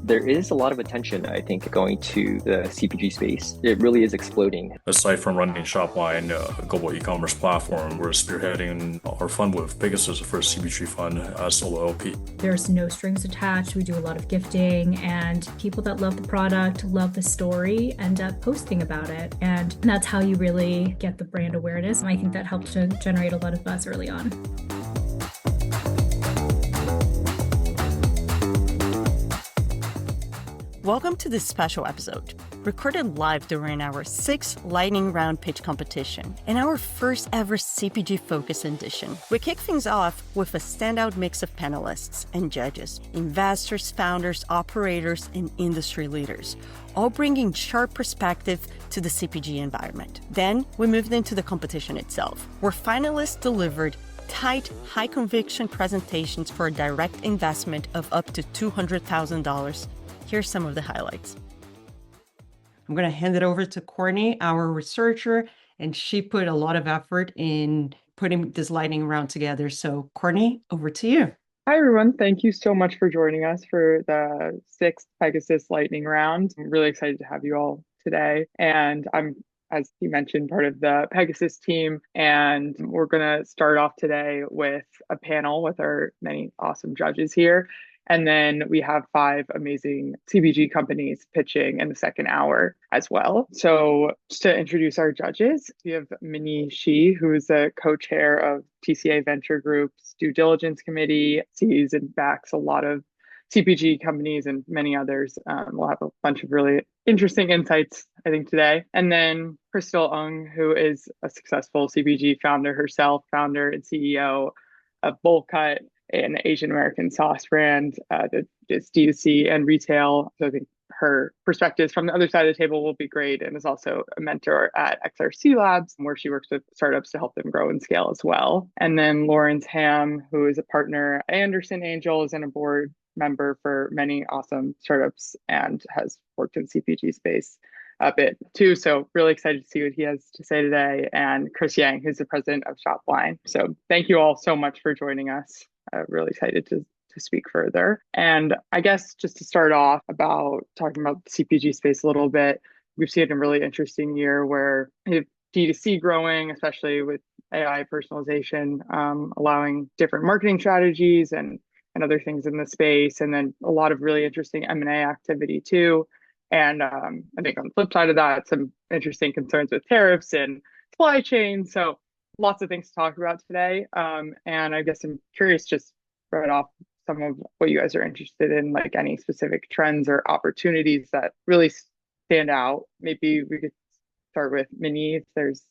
There is a lot of attention, I think, going to the CPG space. It really is exploding. Aside from running Shopline, a global e-commerce platform, we're spearheading our fund with Pegasus, the first CPG fund as solo LP. There's no strings attached. We do a lot of gifting, and people that love the product, love the story, end up posting about it. And that's how you really get the brand awareness. And I think that helped to generate a lot of buzz early on. Welcome to this special episode, recorded live during our 6th lightning round pitch competition and our first ever CPG-focused edition. We kick things off with a standout mix of panelists and judges, investors, founders, operators, and industry leaders, all bringing sharp perspective to the CPG environment. Then we moved into the competition itself, where finalists delivered tight, high-conviction presentations for a direct investment of up to $200,000. Here's some of the highlights. I'm going to hand it over to Courtney, our researcher, and she put a lot of effort in putting this lightning round together. So Courtney, over to you. Hi, everyone. Thank you so much for joining us for the 6th Pegasus lightning round. I'm really excited to have you all today. And I'm, as you mentioned, part of the Pegasus team. And we're going to start off today with a panel with our many awesome judges here. And then we have 5 amazing CPG companies pitching in the second hour as well. So just to introduce our judges, we have Minnie Shi, who is the co-chair of TCA Venture Group's due diligence committee, sees and backs a lot of CPG companies and many others. We'll have a bunch of really interesting insights, I think, today. And then Crystal Ung, who is a successful CPG founder herself, founder and CEO of Bowl Cut, an Asian American sauce brand that is DTC and retail. So I think her perspectives from the other side of the table will be great, and is also a mentor at XRC Labs, where she works with startups to help them grow and scale as well. And then Lawrence Ham, who is a partner at Anderson Angels and a board member for many awesome startups and has worked in CPG space a bit too. So really excited to see what he has to say today. And Chris Yang, who's the president of Shopline. So thank you all so much for joining us. Really excited to speak further. And I guess just to start off about talking about the CPG space a little bit, we've seen a really interesting year where DTC growing, especially with AI personalization, allowing different marketing strategies and other things in the space. And then a lot of really interesting M&A activity too. And I think on the flip side of that, some interesting concerns with tariffs and supply chain. So lots of things to talk about today. And I guess I'm curious, just right off, some of what you guys are interested in, like any specific trends or opportunities that really stand out. Maybe we could start with Minnie, if there's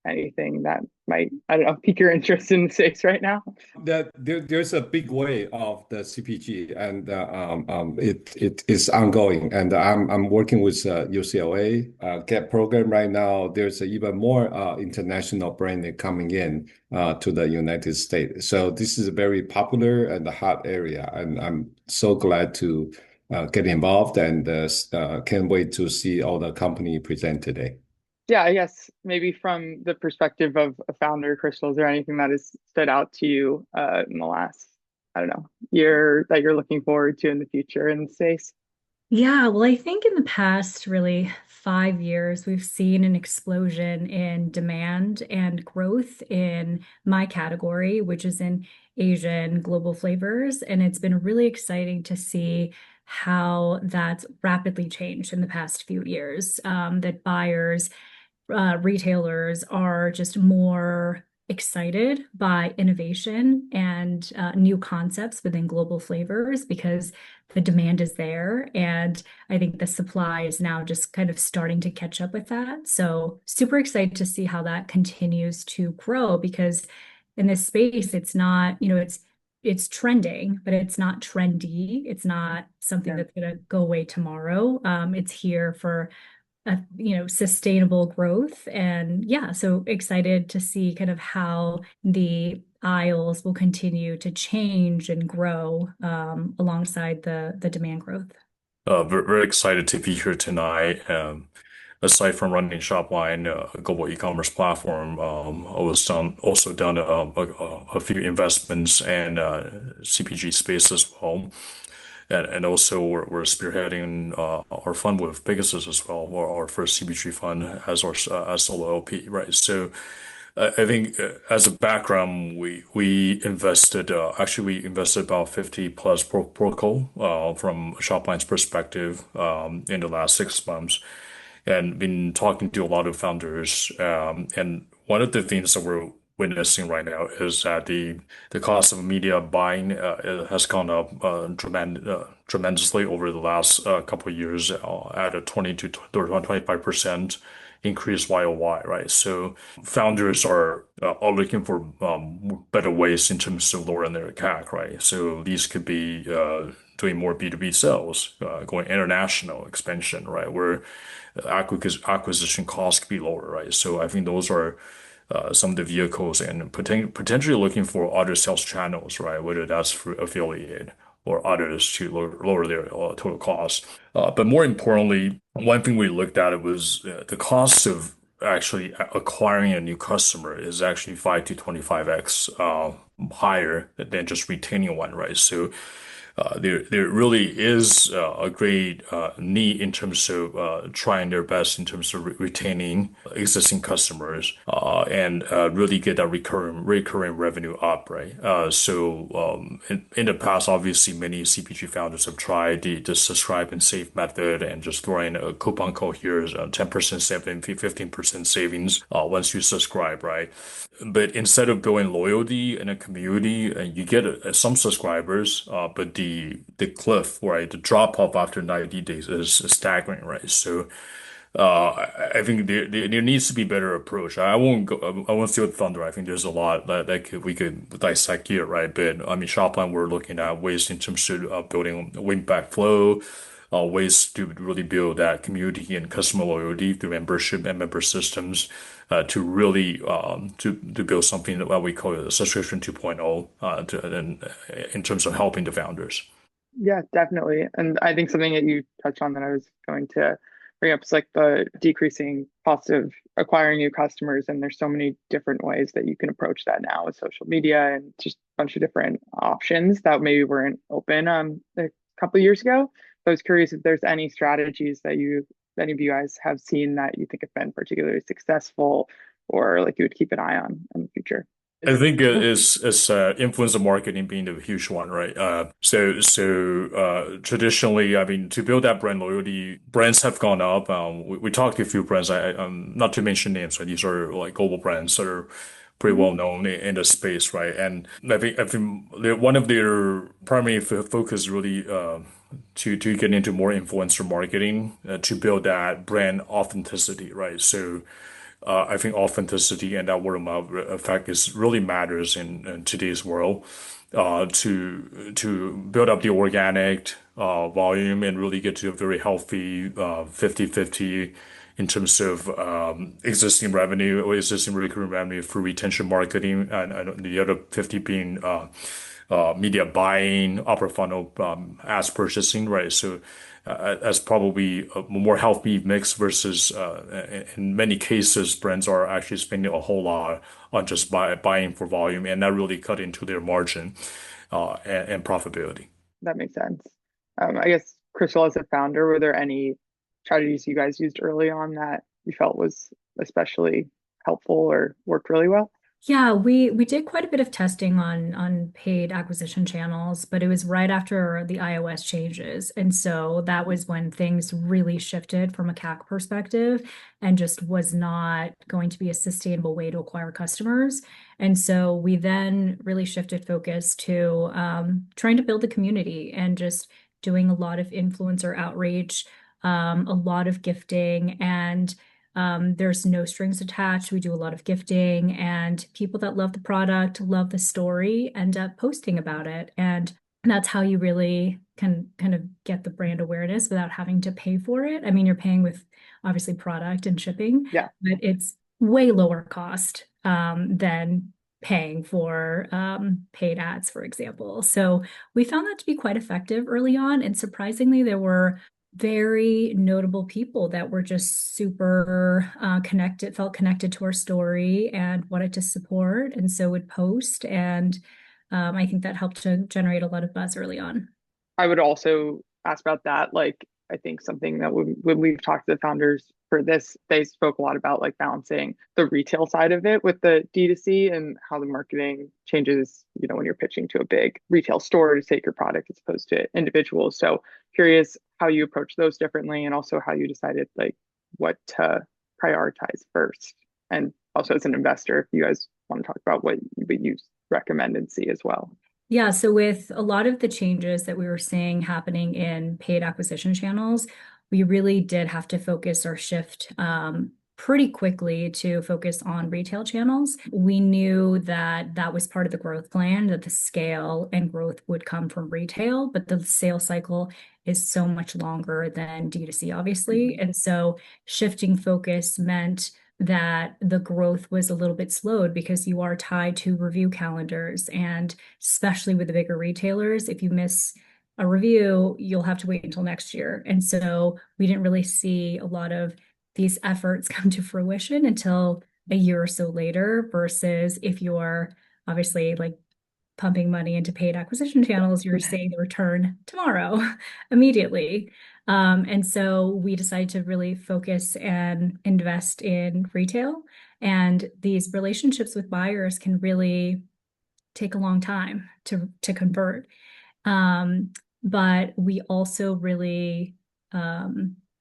anything that might, I don't know, pique your interest in the space right now. There's a big wave of the CPG, and it is ongoing. And I'm working with UCLA GET program right now. There's even more international branding coming in to the United States. So this is a very popular and hot area, and I'm so glad to get involved, and can't wait to see all the company present today. Yeah, I guess maybe from the perspective of a founder, Crystal, is there anything that has stood out to you in the last, I don't know, year that you're looking forward to in the future in the space? Yeah, well, I think in the past, really 5 years, we've seen an explosion in demand and growth in my category, which is in Asian global flavors. And it's been really exciting to see how that's rapidly changed in the past few years, that buyers, retailers are just more excited by innovation and new concepts within global flavors because the demand is there. And I think the supply is now just kind of starting to catch up with that. So super excited to see how that continues to grow, because in this space, it's not, it's trending, but it's not trendy. It's not something that's going to go away tomorrow. It's here for sustainable growth. And yeah, so excited to see kind of how the aisles will continue to change and grow alongside the demand growth. Very excited to be here tonight. Aside from running Shopline, a global e-commerce platform, I was also done a few investments and CPG space as well. And also we're spearheading our fund with Pegasus as well, or our first CPG fund as our as solo LP, right? So I think as a background, we invested actually we invested about 50 plus protocol from Shopline's perspective in the last 6 months, and been talking to a lot of founders. And one of the things that we're witnessing right now is that the cost of media buying has gone up tremendously over the last couple of years at a 20 to 25% increase YOY, right? So founders are looking for better ways in terms of lowering their CAC, right? So these could be doing more B2B sales, going international expansion, right? Where acquisition costs could be lower, right? So I think those are some of the vehicles, and potentially looking for other sales channels, right? Whether that's through affiliate or others to lower their total cost. But more importantly, one thing we looked at was the cost of actually acquiring a new customer is actually 5 to 25x higher than just retaining one, right? So there really is a great need in terms of trying their best in terms of retaining existing customers and really get that recurring revenue up, right? In the past, obviously, many CPG founders have tried the subscribe and save method and just throwing a coupon code here, 10% savings, 15% savings once you subscribe, right? But instead of building loyalty in a community, you get some subscribers, but the cliff, right, the drop off after 90 days is staggering, right? So I think there needs to be better approach. I won't steal the thunder. I think there's a lot we could dissect here, right? But I mean, Shopline, we're looking at ways in terms of building a win back flow, ways to really build that community and customer loyalty through membership and member systems, to really to build something that we call a subscription 2.0 in terms of helping the founders. Yeah, definitely. And I think something that you touched on that I was going to bring up is like the decreasing cost of acquiring new customers. And there's so many different ways that you can approach that now with social media and just a bunch of different options that maybe weren't open a couple of years ago. So I was curious if there's any strategies that any of you guys have seen that you think have been particularly successful or like you would keep an eye on in the future. I think it's influencer marketing being the huge one, right? Traditionally, I mean, to build that brand loyalty, brands have gone up. We talked to a few brands. Not to mention names, right? These are like global brands that are pretty well known in the space, right? And I think one of their primary focus really to get into more influencer marketing to build that brand authenticity, right? So. I think authenticity and that word of mouth effect really matters in today's world to build up the organic volume and really get to a very healthy 50-50 in terms of existing revenue or existing recurring revenue through retention marketing, and the other 50 being media buying, upper funnel ads purchasing, right? So as probably a more healthy mix versus in many cases, brands are actually spending a whole lot on just buying for volume, and that really cut into their margin and profitability. That makes sense. I guess, Crystal, as a founder, were there any strategies you guys used early on that you felt was especially helpful or worked really well? Yeah, we did quite a bit of testing on paid acquisition channels, but it was right after the iOS changes. And so that was when things really shifted from a CAC perspective and just was not going to be a sustainable way to acquire customers. And so we then really shifted focus to trying to build a community and just doing a lot of influencer outreach, a lot of gifting, and there's no strings attached. We do a lot of gifting, and people that love the product, love the story, end up posting about it. And that's how you really can kind of get the brand awareness without having to pay for it. I mean, you're paying with obviously product and shipping, yeah, but it's way lower cost than paying for paid ads, for example. So we found that to be quite effective early on. And surprisingly, there were very notable people that were just super felt connected to our story and wanted to support, and so would post. And I think that helped to generate a lot of buzz early on. I would also ask about that. Like, I think something that when we've talked to the founders for this, they spoke a lot about like balancing the retail side of it with the D2C and how the marketing changes, when you're pitching to a big retail store to take your product as opposed to individuals. So curious how you approach those differently and also how you decided like what to prioritize first. And also as an investor, if you guys want to talk about what you recommend and see as well. Yeah, so with a lot of the changes that we were seeing happening in paid acquisition channels, we really did have to focus our shift pretty quickly to focus on retail channels. We knew that that was part of the growth plan, that the scale and growth would come from retail, but the sales cycle is so much longer than D2C, obviously. And so shifting focus meant that the growth was a little bit slowed because you are tied to review calendars. And especially with the bigger retailers, if you miss a review, you'll have to wait until next year. And so we didn't really see a lot of these efforts come to fruition until a year or so later, versus if you're obviously like pumping money into paid acquisition channels, you're seeing the return tomorrow, immediately. And so we decided to really focus and invest in retail. And these relationships with buyers can really take a long time to convert. But we also really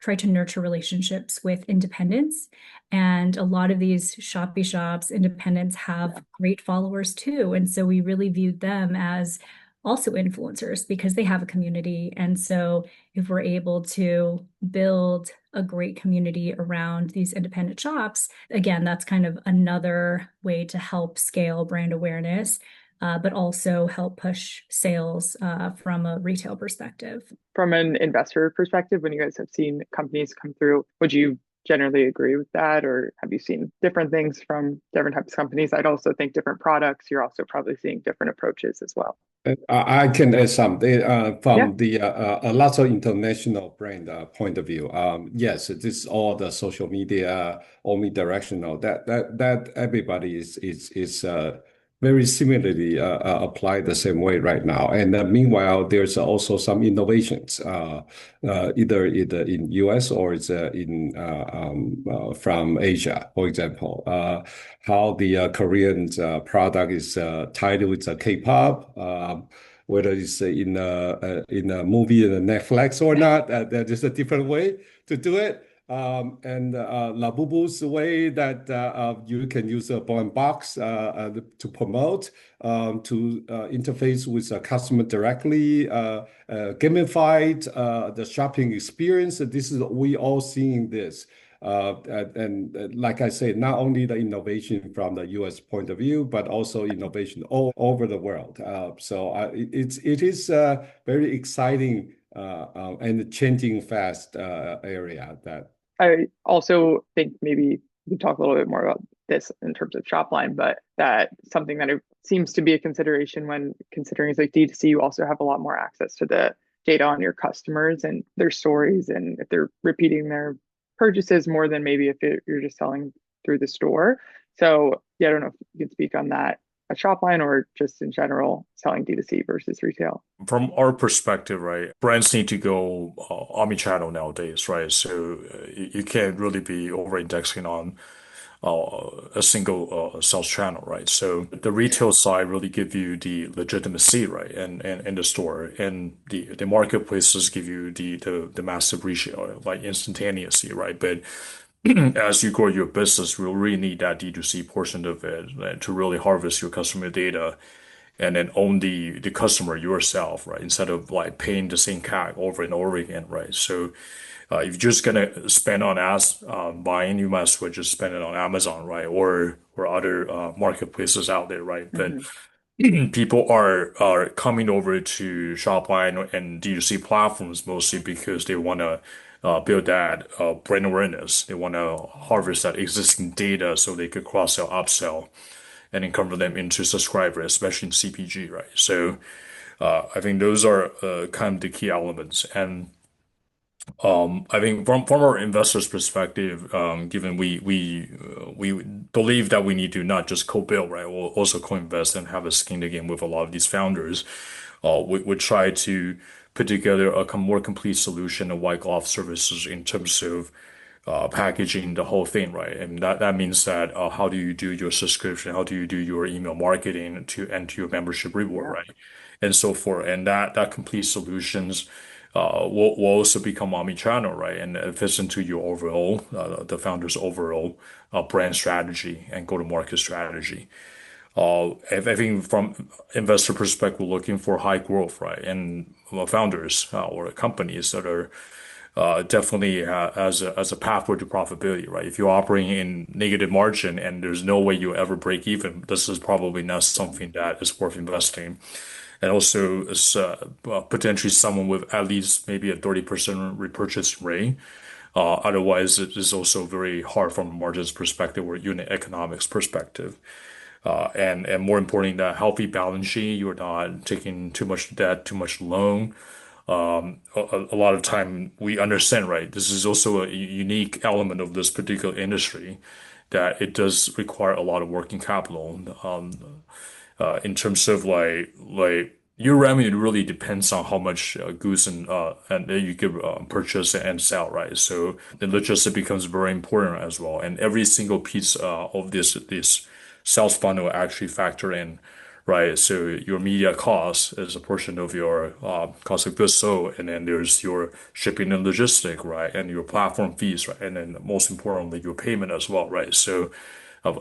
try to nurture relationships with independents. And a lot of these shoppy shops, independents have great followers too. And so we really viewed them as also influencers because they have a community. And so if we're able to build a great community around these independent shops, again, that's kind of another way to help scale brand awareness, but also help push sales from a retail perspective. From an investor perspective, when you guys have seen companies come through, would you generally agree with that? Or have you seen different things from different types of companies? I'd also think different products, you're also probably seeing different approaches as well. I can add something from the a lot of international brand point of view. Yes, this is all the social media, omnidirectional. That everybody is very similarly applied the same way right now. And meanwhile, there's also some innovations, either in US or it's from Asia, for example. How the Korean product is tied with K-pop, whether it's in a movie in Netflix or not, there's just a different way to do it. And Labubu's way that you can use a blind box to promote, to interface with a customer directly, gamified the shopping experience. This is we all seeing this. And like I said, not only the innovation from the US point of view, but also innovation all over the world. So it is very exciting and changing fast area that. I also think maybe we talk a little bit more about this in terms of Shopline, but that something that it seems to be a consideration when considering is like D2C, you also have a lot more access to the data on your customers and their stories, and if they're repeating their purchases more than maybe if you're just selling through the store. So yeah, I don't know if you can speak on that at Shopline or just in general selling D2C versus retail. From our perspective, right, brands need to go omnichannel nowadays, right? So you can't really be over-indexing on a single sales channel, right? So the retail side really give you the legitimacy, right, and in the store, and the marketplaces give you the massive reach, like instantaneously, right? But as you grow your business, we'll really need that D2C portion of it to really harvest your customer data and then own the customer yourself, right? Instead of like paying the same CAC over and over again, right? So if you're just gonna spend on ads buying, you might as well just spend it on Amazon, right? Or other marketplaces out there, right? But people are coming over to Shopline and D2C platforms mostly because they want to build that brand awareness. They want to harvest that existing data so they could cross-sell, upsell, and then convert them into subscribers, especially in CPG, right? So I think those are kind of the key elements. And I think from our investors' perspective, given we believe that we need to not just co-build, right? We'll also co-invest and have a skin in the game with a lot of these founders. We try to put together a more complete solution of white glove services in terms of packaging the whole thing, right? And that means that how do you do your subscription? How do you do your email marketing to your membership reward, right? And so forth. And that complete solutions will also become omni-channel, right? And it fits into your overall, the founder's overall brand strategy and go-to-market strategy. I think from investor perspective, we're looking for high growth, right? And founders or companies that are definitely as a pathway to profitability, right? If you're operating in negative margin and there's no way you ever break even, this is probably not something that is worth investing. And also, it's potentially someone with at least maybe a 30% repurchase rate. Otherwise, it is also very hard from a margins perspective or unit economics perspective. And more importantly, that healthy balance sheet, you're not taking too much debt, too much loan. A lot of time we understand, right? This is also a unique element of this particular industry that it does require a lot of working capital. In terms of like your revenue really depends on how much goods and you can purchase and sell, right? So the logistics becomes very important as well, and every single piece of this sales funnel actually factor in, right? So your media cost is a portion of your cost of goods sold, and then there's your shipping and logistic, right? And your platform fees, right? And then most importantly, your payment as well, right? So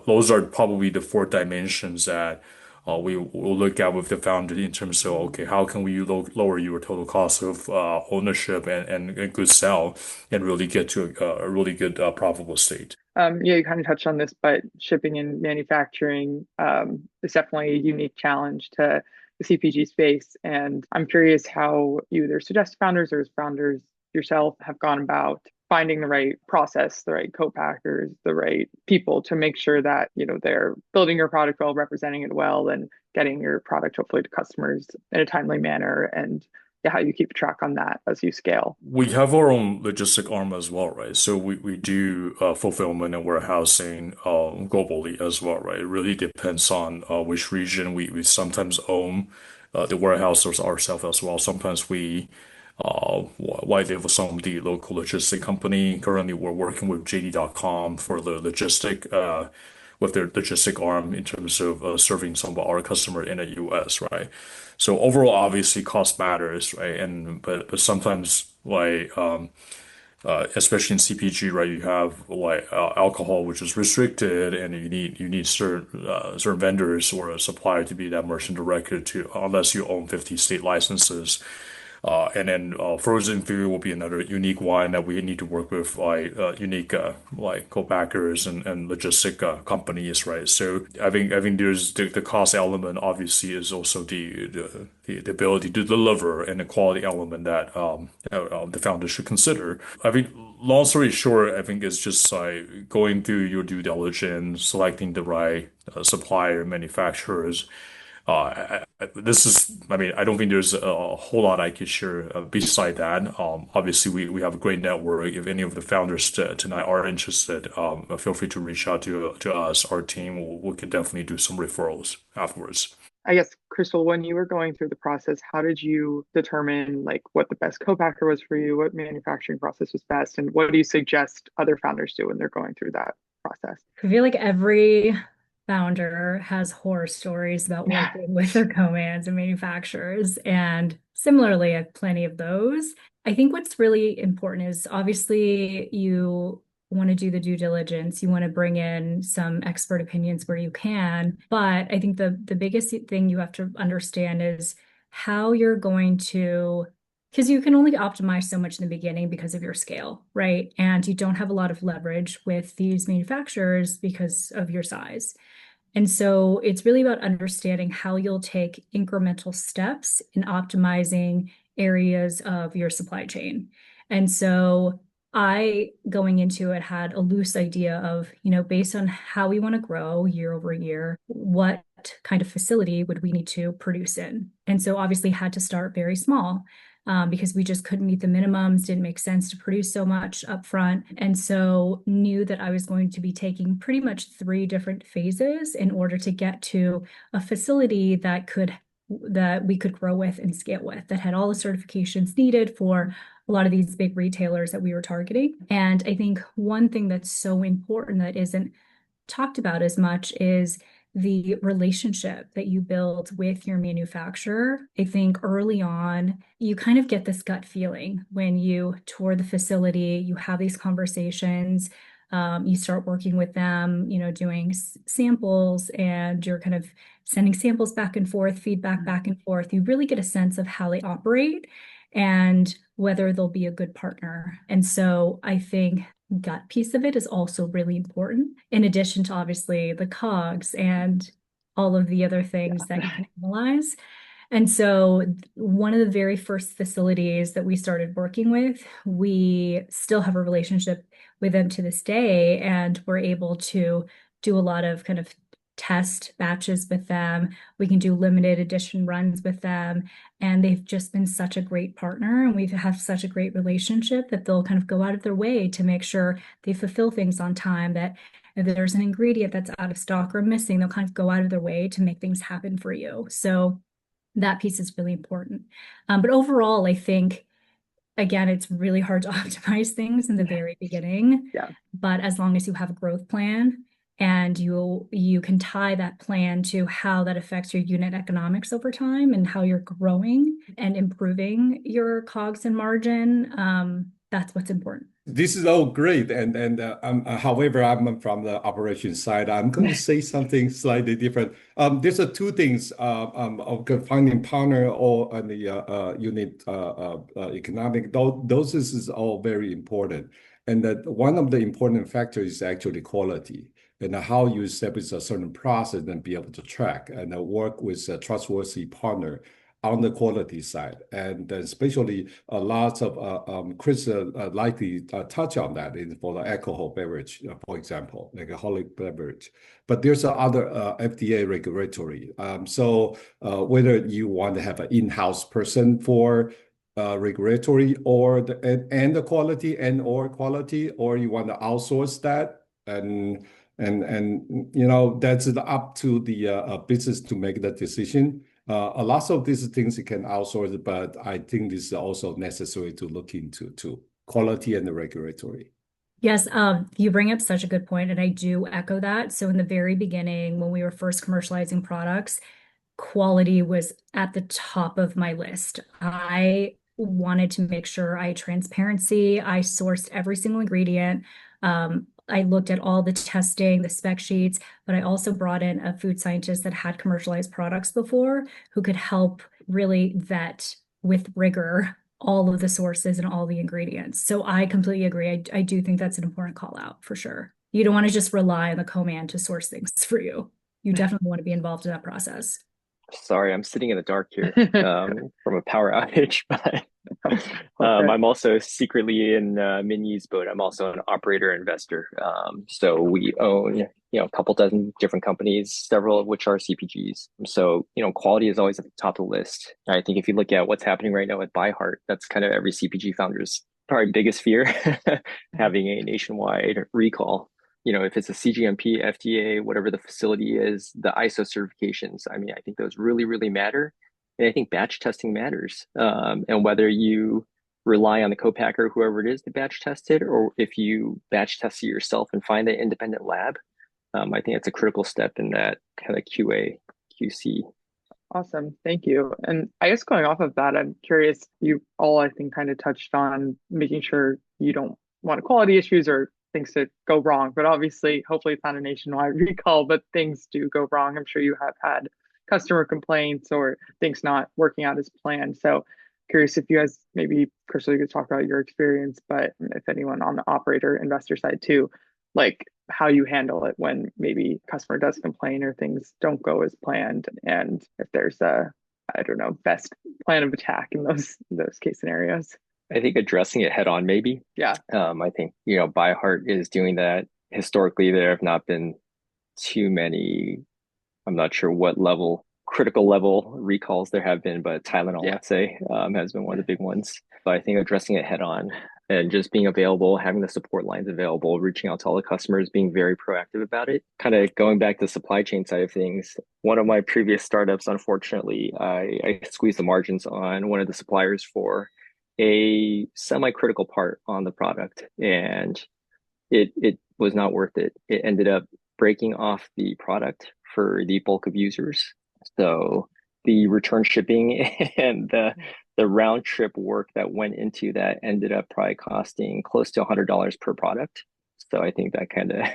those are probably the four dimensions that we will look at with the founder in terms of, okay, how can we lower your total cost of ownership and goods sell and really get to a really good profitable state. Yeah, you kind of touched on this, but shipping and manufacturing is definitely a unique challenge to the CPG space. And I'm curious how you either suggest founders or as founders yourself have gone about finding the right process, the right co-packers, the right people to make sure that, you know, they're building your product well, representing it well, and getting your product hopefully to customers in a timely manner, and how you keep track on that as you scale. We have our own logistic arm as well, right? So we do fulfillment and warehousing globally as well, right? It really depends on which region. We sometimes own the warehouse ourselves as well. Sometimes we white label some of the local logistic company. Currently, we're working with JD.com for the logistic with their logistic arm in terms of serving some of our customer in the US, right? So overall, obviously, cost matters, right? And but sometimes like especially in CPG, right? You have like alcohol, which is restricted, and you need certain vendors or a supplier to be that merchant director to unless you own 50 state licenses. And then frozen food will be another unique one that we need to work with, like unique like co-packers and logistic companies, right? So I think there's the cost element obviously is also the ability to deliver and the quality element that the founder should consider. I think long story short, I think it's just like going through your due diligence, selecting the right supplier, manufacturers. I mean, I don't think there's a whole lot I could share beside that. Obviously, we have a great network. If any of the founders tonight are interested, feel free to reach out to us, our team. We can definitely do some referrals afterwards. I guess, Crystal, when you were going through the process, how did you determine like what the best co-packer was for you, what manufacturing process was best, and what do you suggest other founders do when they're going through that process? I feel like every founder has horror stories about working with their co-mans and manufacturers. And similarly, I have plenty of those. I think what's really important is obviously you want to do the due diligence. You want to bring in some expert opinions where you can. But I think the biggest thing you have to understand is how you're going to, because you can only optimize so much in the beginning because of your scale, right? And you don't have a lot of leverage with these manufacturers because of your size. And so it's really about understanding how you'll take incremental steps in optimizing areas of your supply chain. And so I, going into it, had a loose idea of, you know, based on how we want to grow year over year, what kind of facility would we need to produce in? And so obviously had to start very small. Because we just couldn't meet the minimums, didn't make sense to produce so much upfront. And so knew that I was going to be taking pretty much 3 different phases in order to get to a facility that could that we could grow with and scale with, that had all the certifications needed for a lot of these big retailers that we were targeting. And I think one thing that's so important that isn't talked about as much is the relationship that you build with your manufacturer. I think early on, you kind of get this gut feeling when you tour the facility, you have these conversations, you start working with them, doing samples, and you're kind of sending samples back and forth, feedback back and forth. You really get a sense of how they operate and whether they'll be a good partner. And so I think gut piece of it is also really important, in addition to obviously the COGS and all of the other things that you can analyze. And so one of the very first facilities that we started working with, we still have a relationship with them to this day, and we're able to do a lot of kind of test batches with them. We can do limited edition runs with them. And they've just been such a great partner, and we have such a great relationship that they'll kind of go out of their way to make sure they fulfill things on time, that if there's an ingredient that's out of stock or missing, they'll kind of go out of their way to make things happen for you. So that piece is really important. But overall, I think, again, it's really hard to optimize things in the very beginning. Yeah. But as long as you have a growth plan, and you can tie that plan to how that affects your unit economics over time and how you're growing and improving your COGS and margin, that's what's important. This is all great, however, I'm from the operations side. I'm going to say something slightly different. There's two things of finding partner or on the unit economic. Those is all very important, and that one of the important factors is actually quality and how you establish a certain process and be able to track and work with a trustworthy partner on the quality side. And especially lots of Chris likely touch on that for the alcohol beverage, for example, like alcoholic beverage. But there's other FDA regulatory. So whether you want to have an in-house person for regulatory or the quality or quality, or you want to outsource that, and that's up to the business to make that decision. A lot of these things you can outsource, but I think this is also necessary to look into quality and the regulatory. Yes, you bring up such a good point, and I do echo that. So in the very beginning, when we were first commercializing products, quality was at the top of my list. I wanted to make sure I had transparency. I sourced every single ingredient. I looked at all the testing, the spec sheets, but I also brought in a food scientist that had commercialized products before, who could help really vet with rigor all of the sources and all the ingredients. So I completely agree. I do think that's an important call out for sure. You don't want to just rely on the co-man to source things for you. You definitely want to be involved in that process. Sorry, I'm sitting in the dark here from a power outage, but I'm also secretly in Minnie's boat. I'm also an operator investor. So we own, a couple dozen different companies, several of which are CPGs. So, quality is always at the top of the list. I think if you look at what's happening right now with ByHeart, that's kind of every CPG founder's probably biggest fear, having a nationwide recall. If it's a CGMP, FDA, whatever the facility is, the ISO certifications, I think those really, really matter. And I think batch testing matters. And whether you rely on the co-packer, whoever it is, to batch test it, or if you batch test it yourself and find an independent lab, I think that's a critical step in that kind of QA, QC. Awesome. Thank you. And I guess going off of that, I'm curious, you all, I think, kind of touched on making sure you don't want quality issues or things to go wrong, but obviously, hopefully it's not a nationwide recall, but things do go wrong. I'm sure you have had customer complaints or things not working out as planned. So curious if you guys, maybe Crystal, you could talk about your experience, but if anyone on the operator investor side too, like how you handle it when maybe customer does complain or things don't go as planned, and if there's a, best plan of attack in those case scenarios. I think addressing it head on, maybe. Yeah. I think, ByHeart is doing that. Historically, there have not been too many, I'm not sure what critical level recalls there have been, but Tylenol, let's say, has been one of the big ones. But I think addressing it head on, and just being available, having the support lines available, reaching out to all the customers, being very proactive about it. Kind of going back to the supply chain side of things, one of my previous startups, unfortunately, I squeezed the margins on one of the suppliers for a semi-critical part on the product, and it was not worth it. It ended up breaking off the product for the bulk of users. So the return shipping and the round trip work that went into that ended up probably costing close to $100 per product. So I think that kind of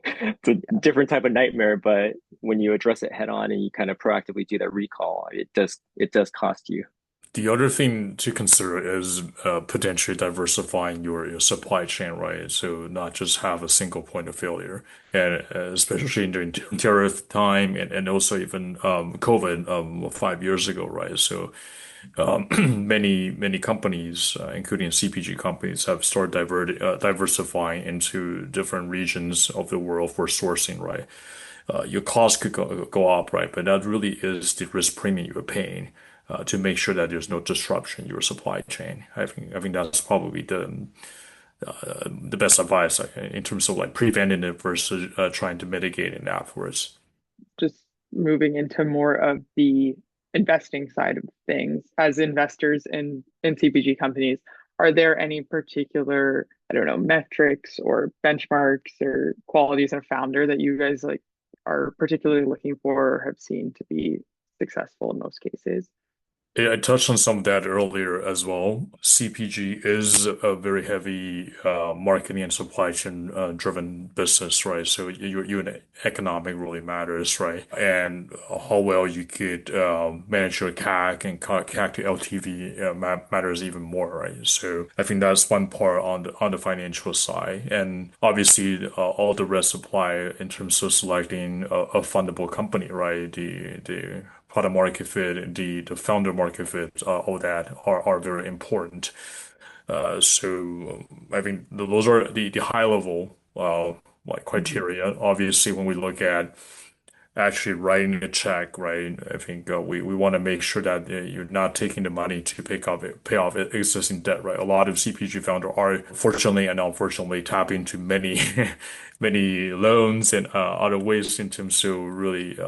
it's a different type of nightmare, but when you address it head on and you kind of proactively do that recall, it does cost you. The other thing to consider is potentially diversifying your supply chain, right? So not just have a single point of failure, and especially during tariff time and also even COVID 5 years ago, right? So many companies, including CPG companies, have started diversifying into different regions of the world for sourcing, right? Your cost could go up, right? But that really is the risk premium you're paying to make sure that there's no disruption in your supply chain. I think that's probably the best advice in terms of like preventing it versus trying to mitigate it afterwards. Just moving into more of the investing side of things, as investors in CPG companies, are there any particular, I don't know, metrics or benchmarks or qualities in a founder that you guys like are particularly looking for or have seen to be successful in most cases? Yeah, I touched on some of that earlier as well. CPG is a very heavy marketing and supply chain driven business, right? So your unit economic really matters, right? And how well you could manage your CAC and CAC to LTV matters even more, right? So I think that's one part on the financial side, and obviously all the rest apply in terms of selecting a fundable company, right? The product market fit, the founder market fit, all that are very important. So I think those are the high level like criteria. Obviously, when we look at actually writing a check, right? I think we want to make sure that you're not taking the money to pay off existing debt, right? A lot of CPG founders are fortunately and unfortunately tap into many many loans and other ways in terms of really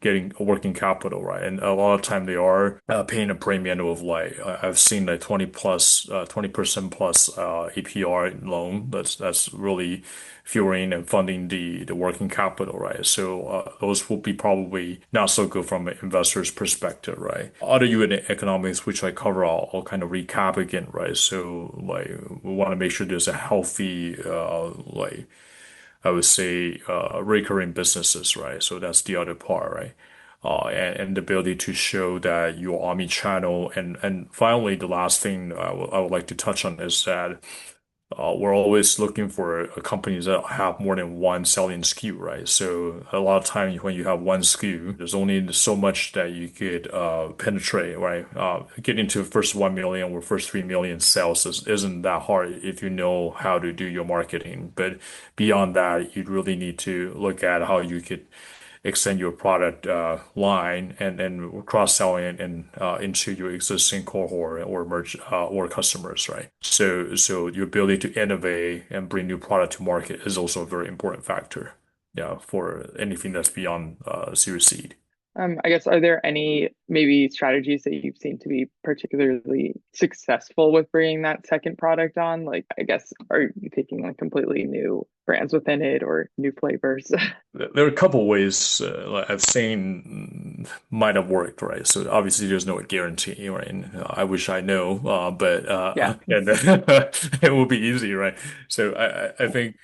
getting a working capital, right? And a lot of time they are paying a premium of like I've seen like 20% plus APR loan. That's really fueling and funding the working capital, right? So those will be probably not so good from an investor's perspective, right? Other unit economics, which I cover, I'll kind of recap again, right? So like we want to make sure there's a healthy like I would say recurring businesses, right? So that's the other part, right? And the ability to show that you're omni-channel. And finally, the last thing I would like to touch on is that we're always looking for companies that have more than one selling SKU, right? So a lot of times when you have one SKU, there's only so much that you could penetrate, right? Getting to the first 1 million or first 3 million sales isn't that hard if you know how to do your marketing. But beyond that, you really need to look at how you could extend your product line and cross-selling it into your existing cohort or merge or customers, right? So your ability to innovate and bring new product to market is also a very important factor, yeah, for anything that's beyond Series Seed. I guess, are there any maybe strategies that you've seen to be particularly successful with bringing that second product on? Like, I guess, are you taking like completely new brands within it or new flavors? There are a couple ways like I've seen might have worked, right? So obviously there's no guarantee, right? And I wish I know, but Yeah. and it will be easy, right? So I think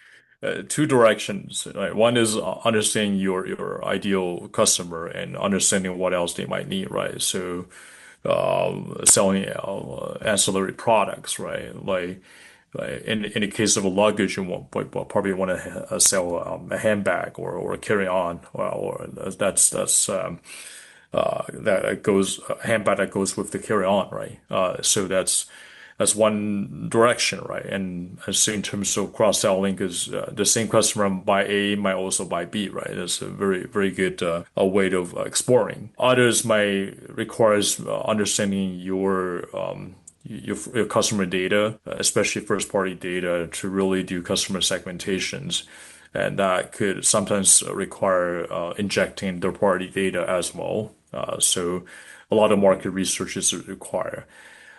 two directions, right? One is understanding your ideal customer and understanding what else they might need, right? So selling ancillary products, right? Like in the case of a luggage, you probably want to sell a handbag or a carry on, or that goes a handbag that goes with the carry on, right? So that's one direction, right? And I see in terms of cross-selling is the same customer buy A might also buy B, right? That's a very good a way of exploring. Others might requires understanding your customer data, especially first-party data, to really do customer segmentations. And that could sometimes require injecting third-party data as well. So a lot of market research is required.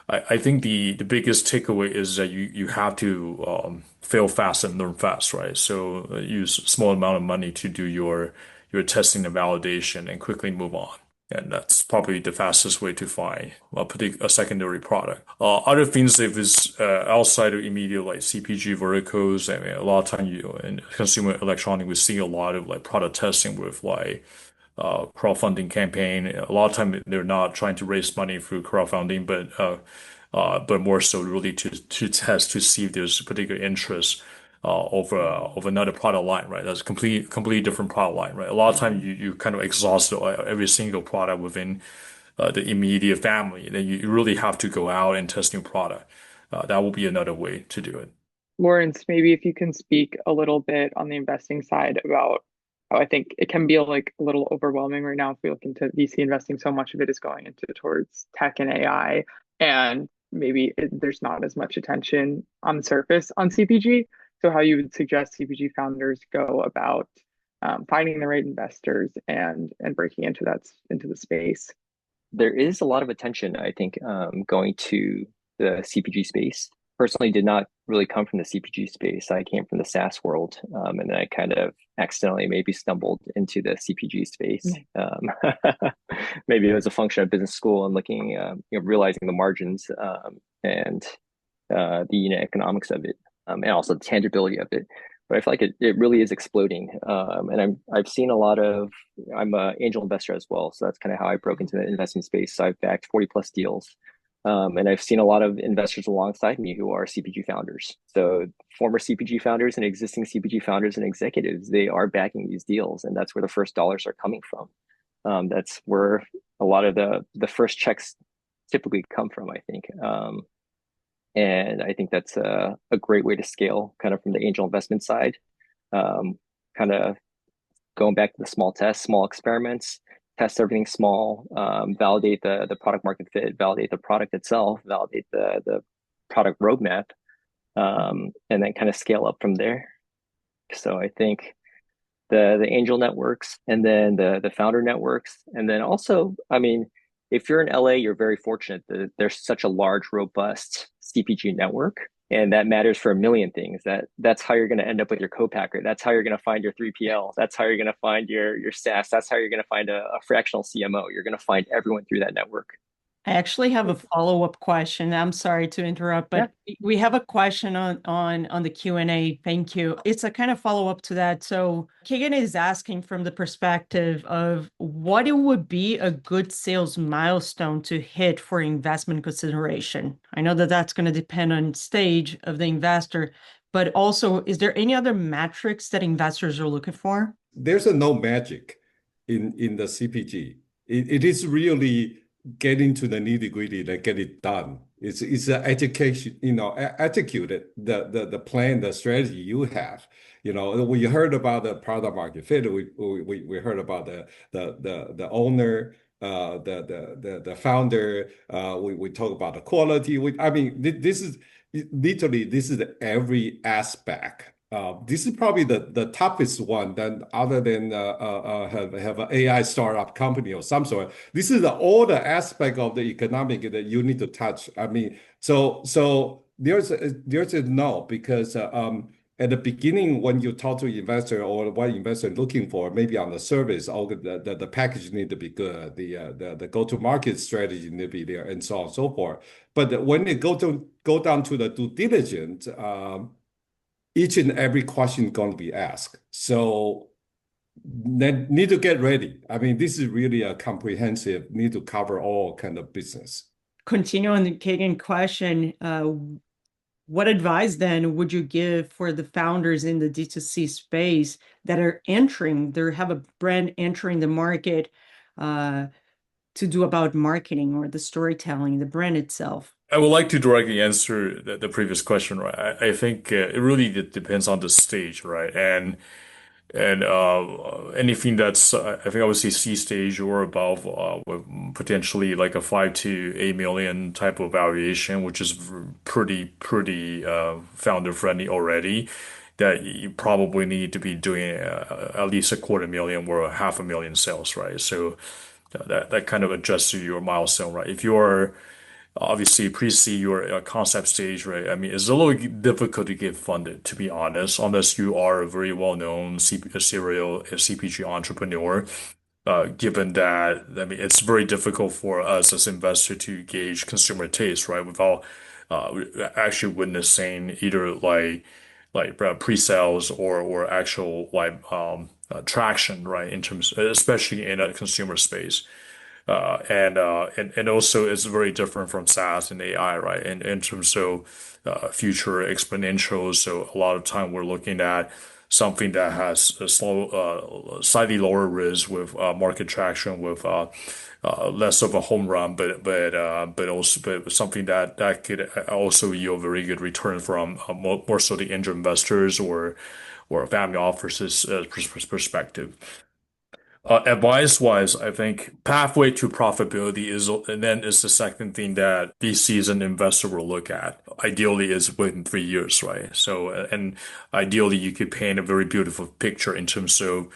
I think the biggest takeaway is that you have to fail fast and learn fast, right? So use a small amount of money to do your testing and validation and quickly move on. And that's probably the fastest way to find a secondary product. Other things, if it's outside of immediate like CPG verticals, I mean, a lot of time in consumer electronics, we see a lot of like product testing with like crowdfunding campaign. A lot of time they're not trying to raise money through crowdfunding, but more so really to test to see if there's particular interest of another product line, right? That's a completely different product line, right? A lot of times you kind of exhaust every single product within the immediate family, and then you really have to go out and test new product. That will be another way to do it. Lawrence, maybe if you can speak a little bit on the investing side about how I think it can be like a little overwhelming right now if we look into VC investing. So much of it is going into towards tech and AI, and maybe there's not as much attention on the surface on CPG. So how you would suggest CPG founders go about finding the right investors and breaking into the space? There is a lot of attention, I think, going to the CPG space. Personally, did not really come from the CPG space. I came from the SaaS world, and then I kind of accidentally maybe stumbled into the CPG space. Maybe it was a function of business school and looking, realizing the margins and the unit economics of it, and also the tangibility of it. But I feel like it really is exploding. And I've seen a lot of, I'm an angel investor as well. So that's kind of how I broke into the investment space. So I've backed 40 plus deals. And I've seen a lot of investors alongside me who are CPG founders. So former CPG founders and existing CPG founders and executives, they are backing these deals. And that's where the first dollars are coming from. That's where a lot of the first checks typically come from, I think. And I think that's a great way to scale kind of from the angel investment side, kind of going back to the small tests, small experiments, test everything small, validate the product market fit, validate the product itself, validate the product roadmap, and then kind of scale up from there. So I think the angel networks and then the founder networks. And then also, I mean, if you're in LA, you're very fortunate that there's such a large, robust CPG network. And that matters for a million things. That's how you're going to end up with your co-packer. That's how you're going to find your 3PL. That's how you're going to find your SaaS. That's how you're going to find a fractional CMO. You're going to find everyone through that network. I actually have a follow-up question. I'm sorry to interrupt, but we have a question on the Q&A. Thank you. It's a kind of follow-up to that. So Kagan is asking from the perspective of what it would be a good sales milestone to hit for investment consideration. I know that that's going to depend on stage of the investor, but also, is there any other metrics that investors are looking for? There's no magic in the CPG. It is really getting to the nitty-gritty and get it done. It's an education, execute it, the plan, the strategy you have. We heard about the product market fit. We heard about the owner, the founder. We talk about the quality. I mean, this is literally every aspect. This is probably the toughest one than other than have an AI startup company or some sort. This is all the aspect of the economic that you need to touch. I mean, so there's a no, because at the beginning when you talk to investor or what investor is looking for, maybe on the service, all the package need to be good, the go-to-market strategy need to be there, and so on and so forth. But when it go down to the due diligence, each and every question going to be asked. So then need to get ready. I mean, this is really a comprehensive, need to cover all kind of business. Continue on the Kagan question. What advice then would you give for the founders in the D2C space that are have a brand entering the market to do about marketing or the storytelling, the brand itself? I would like to directly answer the previous question, right? I think it really depends on the stage, right? And And anything that's, I think I would say C stage or above, with potentially like a 5 to 8 million type of valuation, which is pretty founder friendly already, that you probably need to be doing at least a 250,000 or 500,000 sales, right? So that kind of adjusts to your milestone, right? If you're obviously pre-seed your concept stage, right? I mean, it's a little difficult to get funded, to be honest, unless you are a very well-known serial CPG entrepreneur. Given that, I mean, it's very difficult for us as investors to gauge consumer taste, right? Without actually witnessing either pre-sales or actual traction, right? In terms, especially in a consumer space. And also it's very different from SaaS and AI, right? In terms of future exponentials. So a lot of time we're looking at something that has a slightly lower risk with market traction, with less of a home run, but something that could also yield very good return from more so the angel investors or family offices perspective. Advice-wise, I think pathway to profitability is the second thing that VCs and investor will look at. Ideally, is within 3 years, right? So, and ideally, you could paint a very beautiful picture in terms of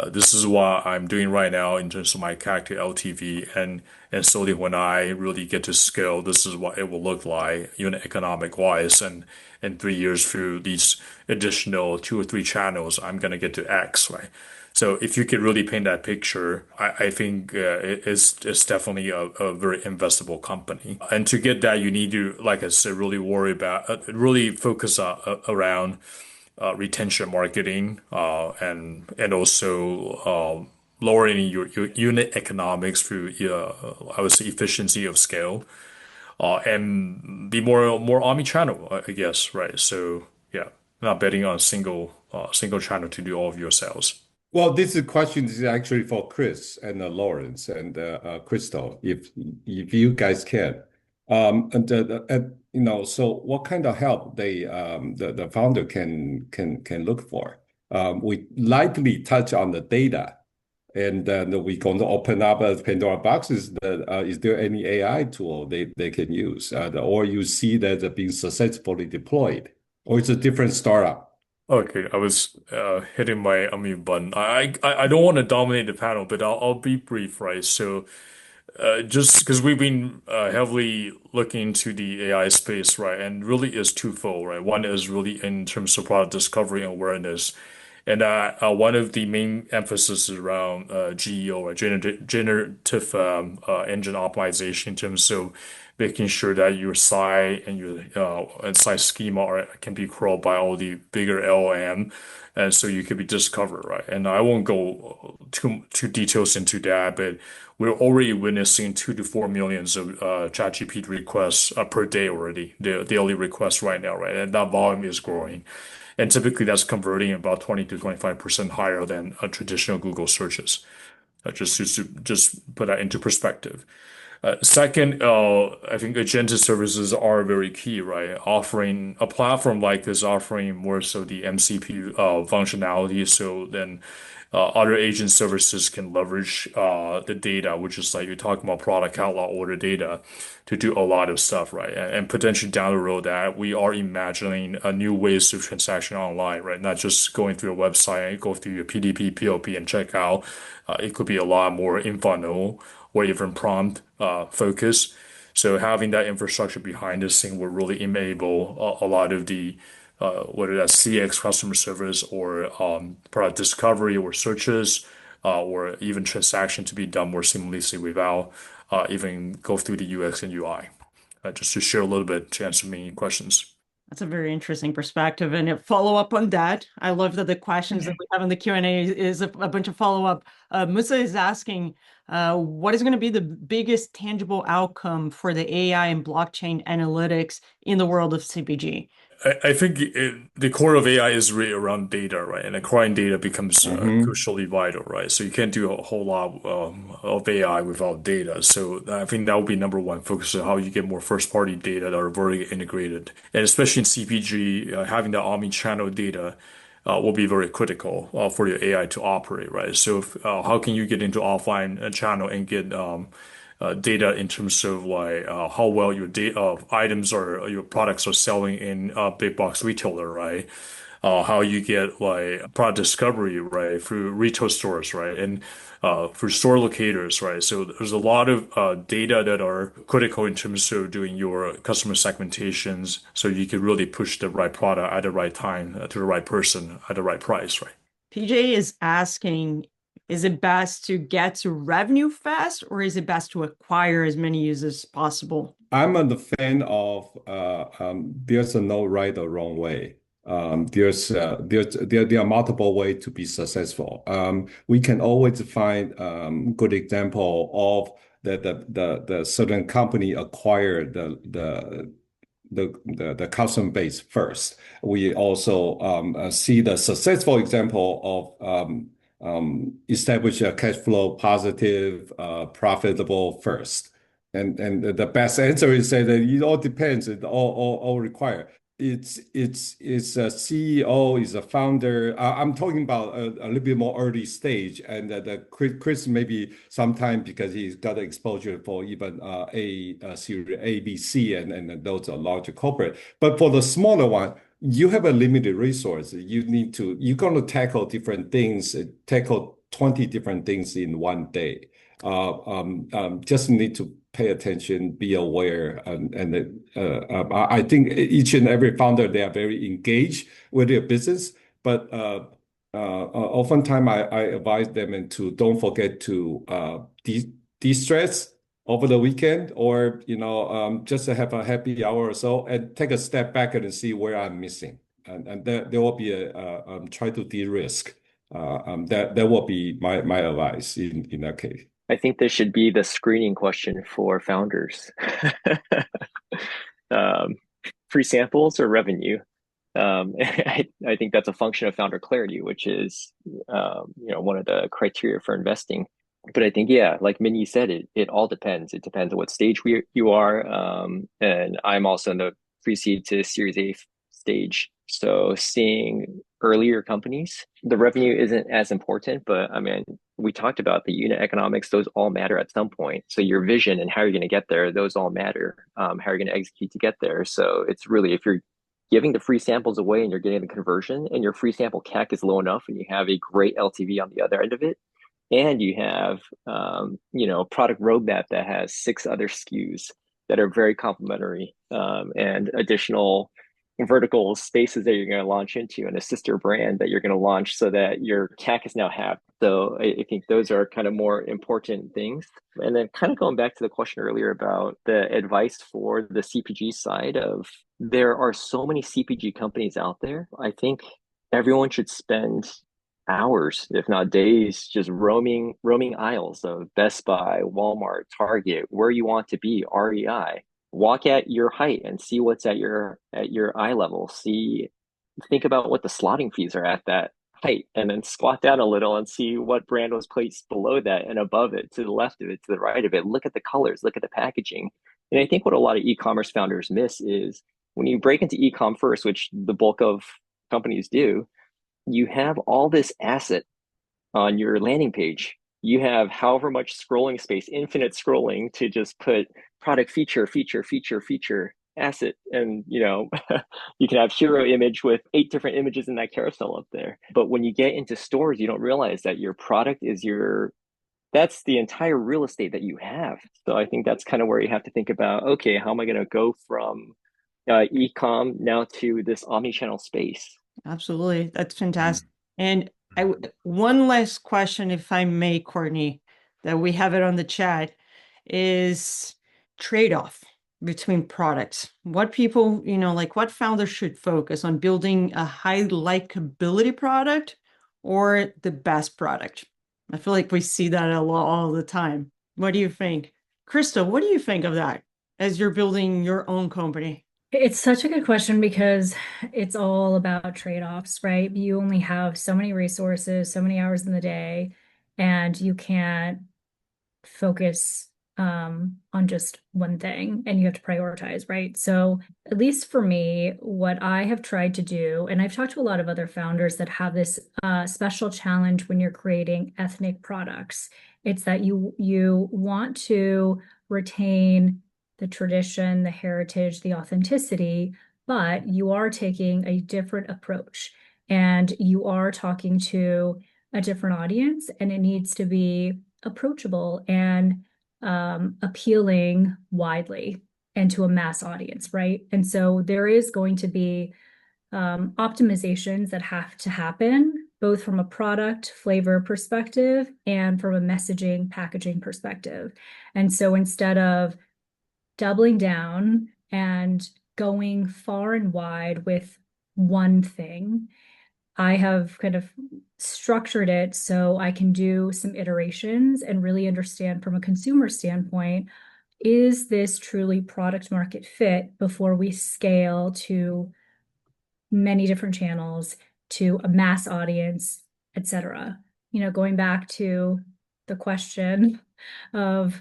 this is what I'm doing right now in terms of my CAC to LTV, and slowly when I really get to scale, this is what it will look like, unit economic wise, and in 3 years through these additional 2 or 3 channels, I'm gonna get to X, right? So if you could really paint that picture, I think it's definitely a very investable company. And to get that, you need to, like I said, really worry about, really focus around retention marketing, and also lowering your unit economics through, I would say, efficiency of scale, and be more omni-channel, I guess, right? So yeah, not betting on a single channel to do all of your sales. Well, this question is actually for Chris and Lawrence and Crystal, if you guys can. So what kind of help the founder can look for? We lightly touch on the data, and then we're going to open up a Pandora boxes. Is there any AI tool they can use, or you see that being successfully deployed, or it's a different startup? Okay, I was hitting my unmute button. I don't want to dominate the panel, but I'll be brief, right? So just because we've been heavily looking into the AI space, right, and really is twofold, right? One is really in terms of product discovery and awareness, and one of the main emphasis is around GEO, or generative engine optimization, in terms of making sure that your site and your and site schema can be crawled by all the bigger LLM, and so you could be discovered, right? And I won't go too details into that, but we're already witnessing 2 to 4 millions of ChatGPT requests per day already, the daily requests right now, right? And that volume is growing. And typically that's converting about 20 to 25% higher than traditional Google searches. Just put that into perspective. Second, I think agentic services are very key, right? Offering a platform like this, offering more so the MCP functionality, so then other agent services can leverage the data, which is like you're talking about product catalog order data, to do a lot of stuff, right? And potentially down the road that we are imagining new ways of transaction online, right? Not just going through a website, go through your PDP, POP, and check out. It could be a lot more in funnel or even prompt focus. So having that infrastructure behind this thing will really enable a lot of the whether that's CX customer service or product discovery or searches, or even transaction to be done more seamlessly without even go through the UX and UI. Just to share a little bit to answer many questions. That's a very interesting perspective. And a follow up on that, I love that the questions that we have in the Q&A is a bunch of follow up. Musa is asking, what is going to be the biggest tangible outcome for the AI and blockchain analytics in the world of CPG? I think the core of AI is really around data, right? And acquiring data becomes crucially vital, right? So you can't do a whole lot of AI without data. So I think that would be number one focus on how you get more first-party data that are vertically integrated. And especially in CPG, having the omni-channel data will be very critical for your AI to operate, right? So how can you get into offline channel and get data in terms of like how well your items or your products are selling in a big box retailer, right? How you get like product discovery, right, through retail stores, right, and for store locators, right. So there's a lot of data that are critical in terms of doing your customer segmentations, so you can really push the right product at the right time to the right person at the right price, right. PJ is asking, is it best to get to revenue fast, or is it best to acquire as many users as possible? I'm a fan of there's no right or wrong way. There are multiple ways to be successful. We can always find good example of the certain company acquire the customer base first. We also see the successful example of establish a cash flow positive, profitable first. And the best answer is say that it all depends. It all require. It's a CEO, is a founder. I'm talking about a little bit more early stage, and Chris maybe sometime because he's got exposure for even series A, B, C, and those are larger corporate. But for the smaller one, you have a limited resource. You're going to tackle different things, tackle 20 different things in one day. Just need to pay attention, be aware, I think each and every founder, they are very engaged with their business, but oftentimes I advise them to don't forget to de-stress over the weekend, or just to have a happy hour or so and take a step back and see where I'm missing, and there will be a try to de-risk. That will be my advice in that case. I think this should be the screening question for founders. Free samples or revenue? I think that's a function of founder clarity, which is one of the criteria for investing. But I think, yeah, like Minnie said, it all depends. It depends on what stage you are. And I'm also in the pre-seed to Series A stage. So seeing earlier companies, the revenue isn't as important, but I mean, we talked about the unit economics, those all matter at some point. So your vision and how you're going to get there, those all matter. How you're going to execute to get there. So it's really, if you're giving the free samples away and you're getting the conversion and your free sample CAC is low enough and you have a great LTV on the other end of it, and you have product roadmap that has 6 other SKUs that are very complementary, and additional vertical spaces that you're going to launch into, and a sister brand that you're going to launch, so that your CAC is now halved. So I think those are kind of more important things. And then kind of going back to the question earlier about the advice for the CPG side of, there are so many CPG companies out there. I think everyone should spend hours, if not days, just roaming aisles of Best Buy, Walmart, Target, where you want to be, REI. Walk at your height and see what's at your eye level. Think about what the slotting fees are at that height, and then squat down a little and see what brand was placed below that and above it, to the left of it, to the right of it. Look at the colors, look at the packaging. And I think what a lot of e-commerce founders miss is, when you break into e-com first, which the bulk of companies do, you have all this asset on your landing page. You have however much scrolling space, infinite scrolling, to just put product feature asset. And you can have hero image with 8 different images in that carousel up there. But when you get into stores, you don't realize that your product is that's the entire real estate that you have. So I think that's kind of where you have to think about, okay, how am I going to go from e-com now to this omni-channel space? Absolutely. That's fantastic. And one last question, if I may, Courtney, that we have it on the chat, is trade-off between products. What people, what founders should focus on, building a high likability product or the best product? I feel like we see that a lot all the time. What do you think? Krista, what do you think of that as you're building your own company? It's such a good question, because it's all about trade-offs, right? You only have so many resources, so many hours in the day, and you can't focus on just one thing, and you have to prioritize, right? So at least for me, what I have tried to do, and I've talked to a lot of other founders that have this special challenge when you're creating ethnic products. It's that you want to retain the tradition, the heritage, the authenticity, but you are taking a different approach and you are talking to a different audience, and it needs to be approachable and appealing widely and to a mass audience, right? And so there is going to be optimizations that have to happen, both from a product flavor perspective and from a messaging packaging perspective. And so instead of doubling down and going far and wide with one thing, I have kind of structured it so I can do some iterations and really understand from a consumer standpoint, is this truly product market fit before we scale to many different channels, to a mass audience, et cetera. Going back to the question of,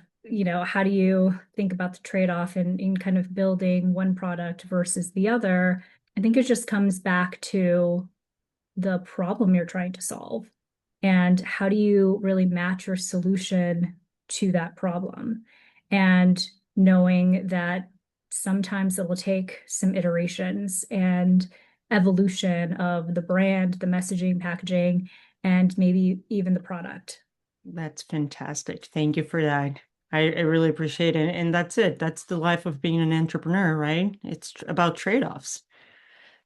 how do you think about the trade-off in kind of building one product versus the other? I think it just comes back to the problem you're trying to solve and how do you really match your solution to that problem, and knowing that sometimes it will take some iterations and evolution of the brand, the messaging, packaging, and maybe even the product. That's fantastic. Thank you for that. I really appreciate it. And that's it. That's the life of being an entrepreneur, right? It's about trade-offs.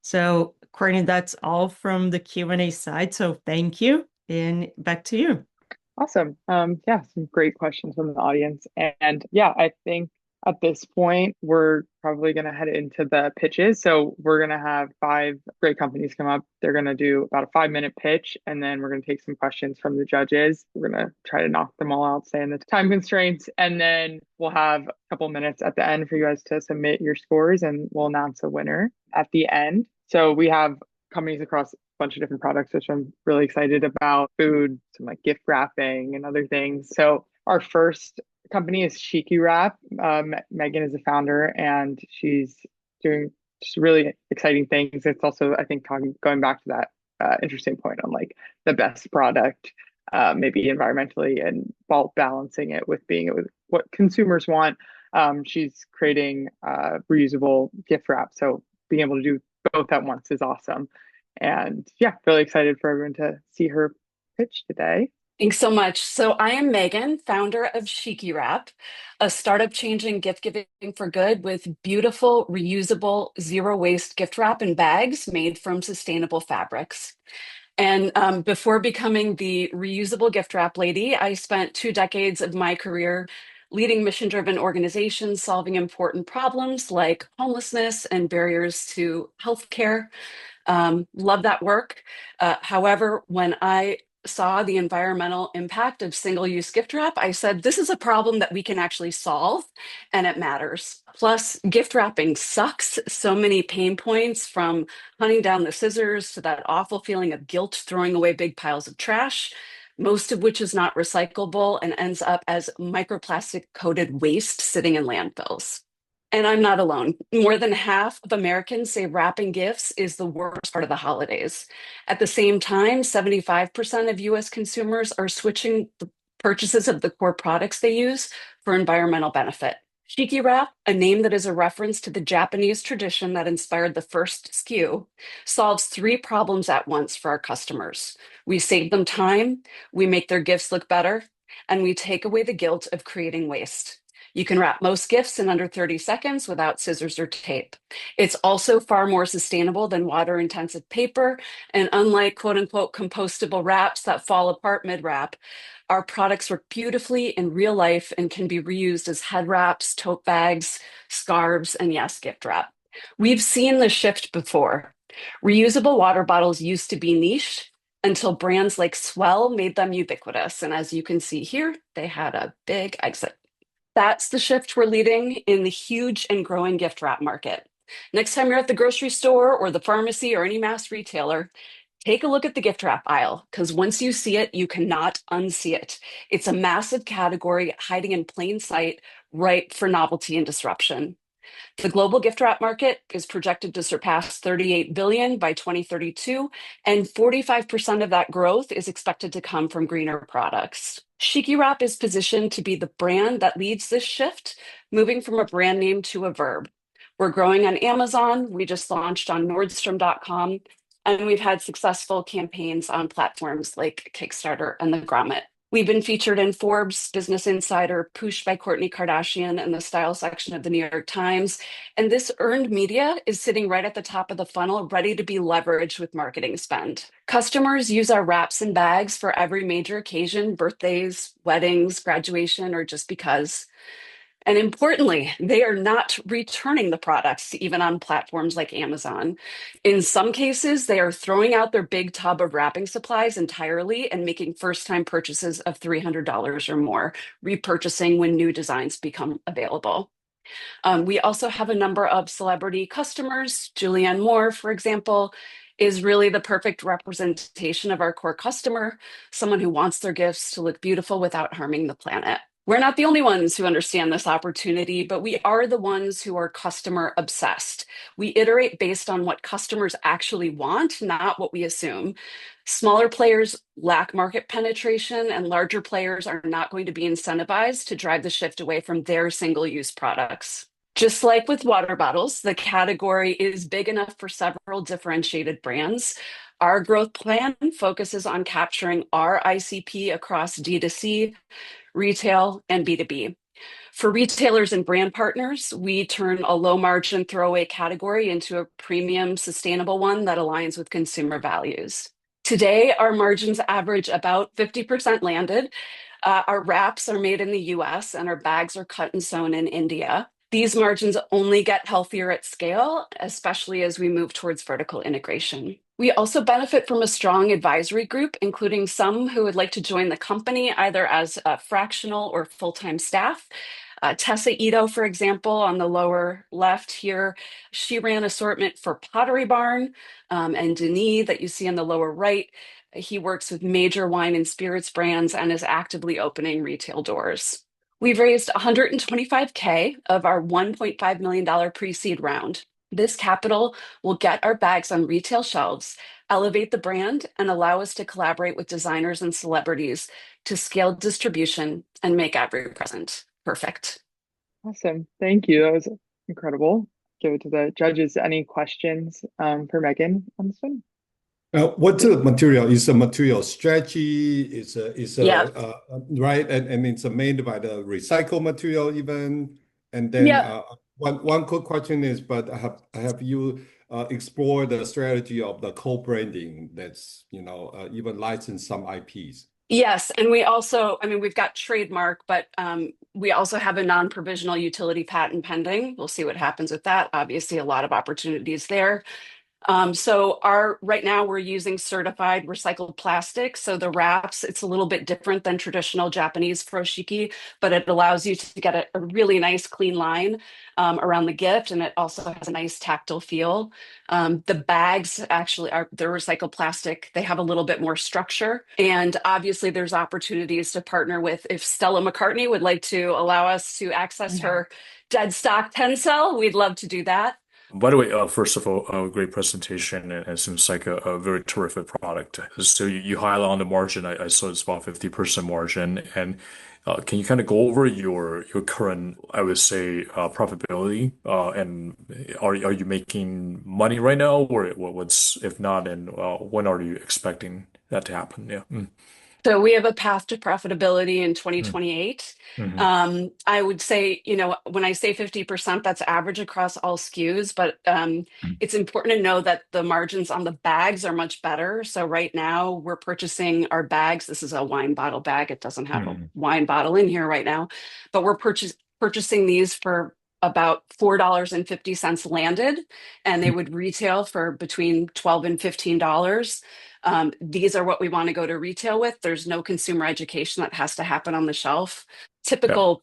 So, Courtney, that's all from the Q&A side. So thank you. And back to you. Awesome. Yeah, some great questions from the audience. And yeah, I think at this point, we're probably going to head into the pitches. So we're going to have 5 great companies come up. They're going to do about a 5-minute pitch, and then we're going to take some questions from the judges. We're going to try to knock them all out, stay in the time constraints, and then we'll have a couple minutes at the end for you guys to submit your scores, and we'll announce a winner at the end. So we have companies across a bunch of different products, which I'm really excited about: food, some like gift wrapping and other things. So our first company is Shiki Wrap. Megan is the founder, and she's doing just really exciting things. It's also, I think, going back to that interesting point on like the best product, maybe environmentally, and balancing it with what consumers want. She's creating reusable gift wrap, so being able to do both at once is awesome. And yeah, really excited for everyone to see her pitch today. Thanks so much. So I am Megan, founder of Shiki Wrap, a startup changing gift giving for good with beautiful, reusable, zero waste gift wrap and bags made from sustainable fabrics. And before becoming the reusable gift wrap lady, I spent 2 decades of my career leading mission-driven organizations, solving important problems like homelessness and barriers to healthcare. Love that work. However, when I saw the environmental impact of single-use gift wrap, I said, this is a problem that we can actually solve, and it matters. Plus, gift wrapping sucks. So many pain points, from hunting down the scissors to that awful feeling of guilt throwing away big piles of trash, most of which is not recyclable and ends up as microplastic-coated waste sitting in landfills. And I'm not alone. More than half of Americans say wrapping gifts is the worst part of the holidays. At the same time, 75% of US consumers are switching the purchases of the core products they use for environmental benefit. Shiki Wrap, a name that is a reference to the Japanese tradition that inspired the first SKU, solves 3 problems at once for our customers. We save them time, we make their gifts look better, and we take away the guilt of creating waste. You can wrap most gifts in under 30 seconds without scissors or tape. It's also far more sustainable than water-intensive paper, and unlike quote-unquote compostable wraps that fall apart mid-wrap, our products work beautifully in real life and can be reused as head wraps, tote bags, scarves, and yes, gift wrap. We've seen the shift before. Reusable water bottles used to be niche until brands like Swell made them ubiquitous. And as you can see here, they had a big exit. That's the shift we're leading in the huge and growing gift wrap market. Next time you're at the grocery store or the pharmacy or any mass retailer, Take a look at the gift wrap aisle, because once you see it, you cannot unsee it. It's a massive category hiding in plain sight, ripe for novelty and disruption. The global gift wrap market is projected to surpass 38 billion by 2032, and 45% of that growth is expected to come from greener products. Shiki Wrap is positioned to be the brand that leads this shift, moving from a brand name to a verb. We're growing on Amazon. We just launched on Nordstrom.com, and we've had successful campaigns on platforms like Kickstarter and the Grommet. We've been featured in Forbes, Business Insider, Push by Kourtney Kardashian, and the style section of the New York Times. And this earned media is sitting right at the top of the funnel, ready to be leveraged with marketing spend. Customers use our wraps and bags for every major occasion, birthdays, weddings, graduation, or just because. And importantly, they are not returning the products, even on platforms like Amazon. In some cases, they are throwing out their big tub of wrapping supplies entirely and making first-time purchases of $300 or more, repurchasing when new designs become available. We also have a number of celebrity customers. Julianne Moore, for example, is really the perfect representation of our core customer, someone who wants their gifts to look beautiful without harming the planet. We're not the only ones who understand this opportunity, but we are the ones who are customer obsessed. We iterate based on what customers actually want, not what we assume. Smaller players lack market penetration, and larger players are not going to be incentivized to drive the shift away from their single-use products. Just like with water bottles, the category is big enough for several differentiated brands. Our growth plan focuses on capturing our ICP across D2C, retail, and B2B. For retailers and brand partners, we turn a low margin throwaway category into a premium, sustainable one that aligns with consumer values. Today, our margins average about 50% landed. Our wraps are made in the US and our bags are cut and sewn in India. These margins only get healthier at scale, especially as we move towards vertical integration. We also benefit from a strong advisory group, including some who would like to join the company either as a fractional or full-time staff. Tessa Ito, for example, on the lower left here, she ran assortment for Pottery Barn, and Denis that you see on the lower right. He works with major wine and spirits brands and is actively opening retail doors. We've raised $125K of our $1.5 million pre-seed round. This capital will get our bags on retail shelves, elevate the brand, and allow us to collaborate with designers and celebrities to scale distribution and make every present perfect. Awesome. Thank you. That was incredible. Give it to the judges. Any questions for Megan on this one? What's the material? Is the material stretchy? Yeah. Right? And it's made by the recycled material even. And then one quick question is, but have you explored the strategy of the co-branding that's, even licensed some IPs? Yes, and we also, we've got trademark, but we also have a non-provisional utility patent pending. We'll see what happens with that. Obviously, a lot of opportunities there. So right now we're using certified recycled plastic. So the wraps, it's a little bit different than traditional Japanese furoshiki, but it allows you to get a really nice clean line around the gift. And it also has a nice tactile feel. The bags actually they're recycled plastic. They have a little bit more structure. And obviously there's opportunities to partner with, if Stella McCartney would like to allow us to access her dead stock Tencel, we'd love to do that. By the way, first of all, a great presentation, and it seems like a very terrific product. So you highlight on the margin. I saw it's about 50% margin, and can you kind of go over your current, I would say, profitability? And are you making money right now, or what's if not, and when are you expecting that to happen? Yeah. So we have a path to profitability in 2028. I would say, when I say 50%, that's average across all SKUs, but it's important to know that the margins on the bags are much better. So right now we're purchasing our bags. This is a wine bottle bag. It doesn't have a wine bottle in here right now, but we're purchasing these for about $4.50 landed, and they would retail for between $12 and $15. These are what we want to go to retail with. There's no consumer education that has to happen on the shelf. Typical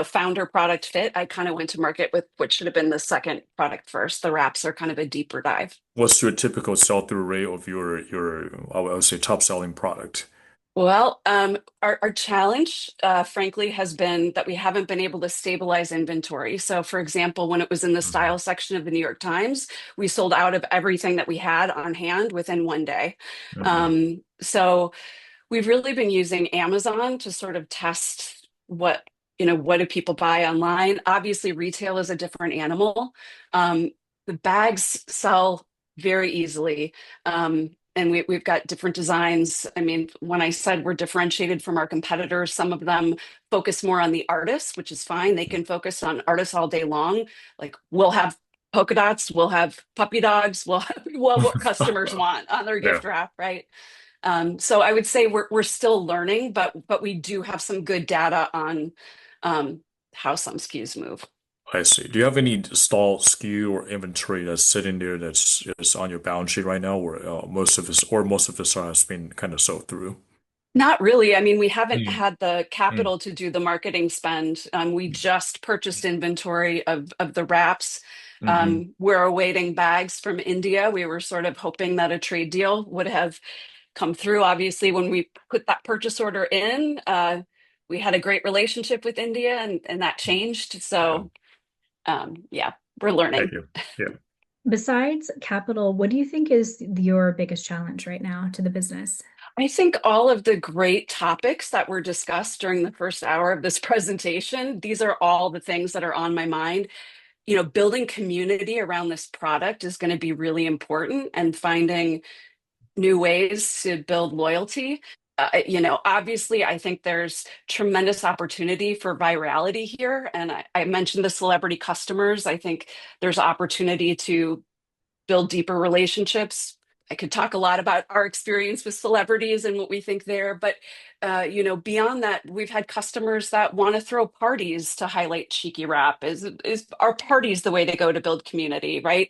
founder product fit, I kind of went to market with what should have been the second product first. The wraps are kind of a deeper dive. What's your typical sell-through rate of your I would say top selling product? Well, our challenge, frankly, has been that we haven't been able to stabilize inventory. So, for example, when it was in the Mhm. style section of the New York Times, we sold out of everything that we had on hand within one day. Mhm. So we've really been using Amazon to sort of test what do people buy online. Obviously, retail is a different animal. The bags sell very easily. And we've got different designs. I mean, when I said we're differentiated from our competitors, some of them focus more on the artists, which is fine. They can focus on artists all day long. Like we'll have polka dots, we'll have puppy dogs, we'll have what customers want on their Yeah, gift wrap, right? So I would say we're still learning, but we do have some good data on how some SKUs move. I see. Do you have any stall SKU or inventory that's sitting there that's is on your balance sheet right now, or most of this has been kind of sold through? Not really. I mean, we haven't Mm, had the mm, capital to do the marketing spend. We just purchased inventory of the wraps. mm-hmm. We're awaiting bags from India. We were sort of hoping that a trade deal would have come through. Obviously, when we put that purchase order in, we had a great relationship with India, and that changed. Yeah, So, yeah, we're thank learning. you. Yeah. Besides capital, what do you think is your biggest challenge right now to the business? I think all of the great topics that were discussed during the first hour of this presentation, these are all the things that are on my mind. Building community around this product is going to be really important, and finding new ways to build loyalty. Obviously, I think there's tremendous opportunity for virality here. And I mentioned the celebrity customers. I think there's opportunity to build deeper relationships. I could talk a lot about our experience with celebrities and what we think there, but beyond that, we've had customers that want to throw parties to highlight Shiki Wrap. Is our parties the way to go to build community, right?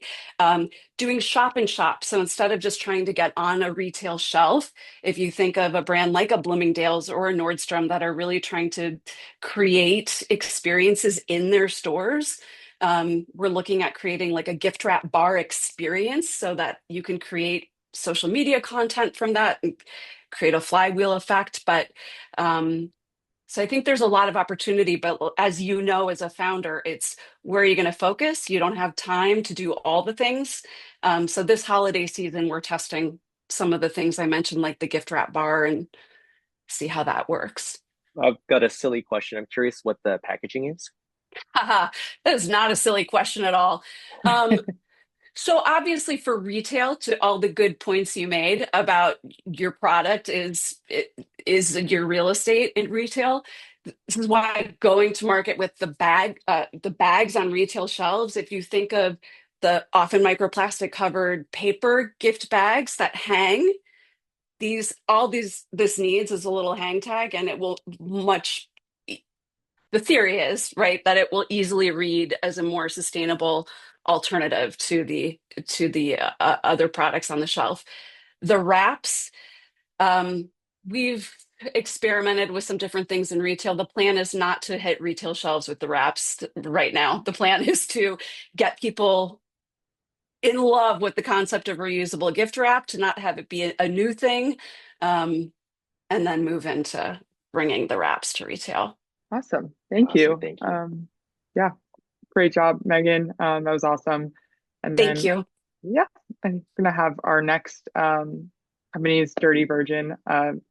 Doing shop and shop. So instead of just trying to get on a retail shelf, if you think of a brand like a Bloomingdale's or a Nordstrom that are really trying to create experiences in their stores, we're looking at creating like a gift wrap bar experience so that you can create social media content from that and create a flywheel effect. But so I think there's a lot of opportunity. But as you know, as a founder, it's where are you going to focus? You don't have time to do all the things. So this holiday season, we're testing some of the things I mentioned, like the gift wrap bar, and see how that works. I've got a silly question. I'm curious what the packaging is. Haha, that is not a silly question at all. Um, So obviously for retail, to all the good points you made about your product is your real estate in retail. This is why going to market with the bags on retail shelves, if you think of the often microplastic covered paper gift bags that hang, this needs is a little hang tag, and it will the theory is, right, that it will easily read as a more sustainable alternative to the other products on the shelf. The wraps, we've experimented with some different things in retail. The plan is not to hit retail shelves with the wraps right now. The plan is to get people in love with the concept of reusable gift wrap, to not have it be a new thing, and then move into bringing the wraps to retail. Awesome. Thank Awesome. you. Thank you. Yeah, great job, Megan. That was awesome. And Thank then, you. yeah, I'm gonna have our next company's Dirty Virgin,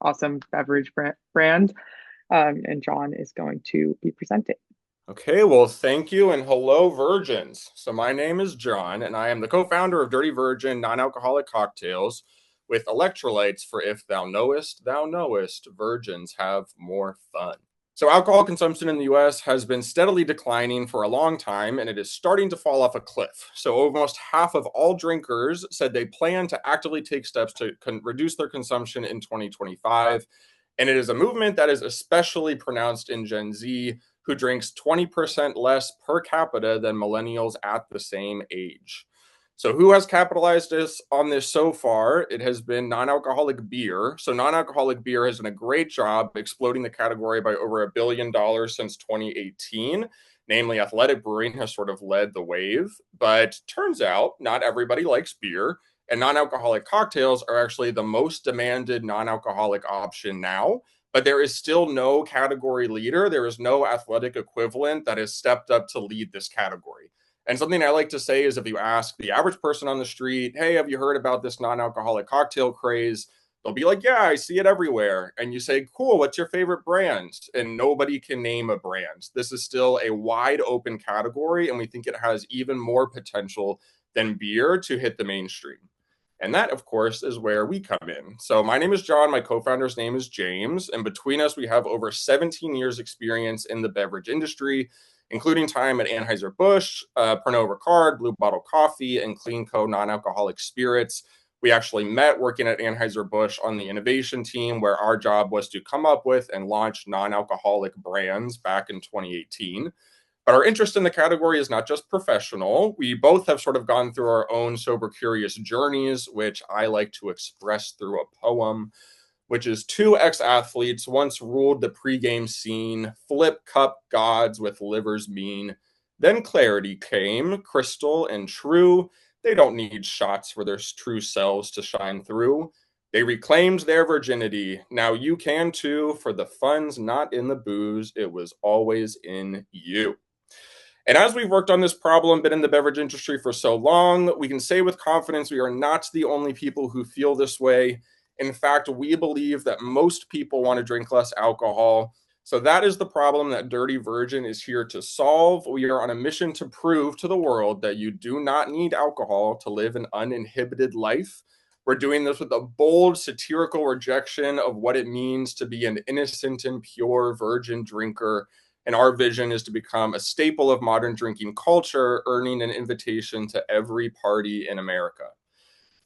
awesome beverage brand, and John is going to be presenting. Okay, well, thank you and hello, virgins. So my name is John, and I am the co-founder of Dirty Virgin non-alcoholic cocktails with electrolytes for if thou knowest, virgins have more fun. So alcohol consumption in the US has been steadily declining for a long time, and it is starting to fall off a cliff. So almost half of all drinkers said they plan to actively take steps to reduce their consumption in 2025. And it is a movement that is especially pronounced in Gen Z, who drinks 20% less per capita than millennials at the same age. So who has capitalized us on this so far? It has been non-alcoholic beer. So non-alcoholic beer has done a great job exploding the category by over $1 billion since 2018. Namely, athletic brewing has sort of led the wave. But turns out not everybody likes beer. And non-alcoholic cocktails are actually the most demanded non-alcoholic option now. But there is still no category leader. There is no athletic equivalent that has stepped up to lead this category. And something I like to say is if you ask the average person on the street, hey, have you heard about this non-alcoholic cocktail craze? They'll be like, yeah, I see it everywhere. And you say, cool, what's your favorite brand? And nobody can name a brand. This is still a wide open category, and we think it has even more potential than beer to hit the mainstream. And that, of course, is where we come in. So my name is John. My co-founder's name is James. And between us, we have over 17 years experience in the beverage industry, including time at Anheuser-Busch, Pernod Ricard, Blue Bottle Coffee, and CleanCo non-alcoholic spirits. We actually met working at Anheuser-Busch on the innovation team, where our job was to come up with and launch non-alcoholic brands back in 2018. But our interest in the category is not just professional. We both have sort of gone through our own sober curious journeys, which I like to express through a poem, which is two ex-athletes once ruled the pregame scene, flip cup gods with livers mean. Then clarity came, crystal and true. They don't need shots for their true selves to shine through. They reclaimed their virginity. Now you can too, for the fun's not in the booze. It was always in you. And as we've worked on this problem, been in the beverage industry for so long, we can say with confidence we are not the only people who feel this way. In fact, we believe that most people want to drink less alcohol. So that is the problem that Dirty Virgin is here to solve. We are on a mission to prove to the world that you do not need alcohol to live an uninhibited life. We're doing this with a bold, satirical rejection of what it means to be an innocent and pure virgin drinker. And our vision is to become a staple of modern drinking culture, earning an invitation to every party in America.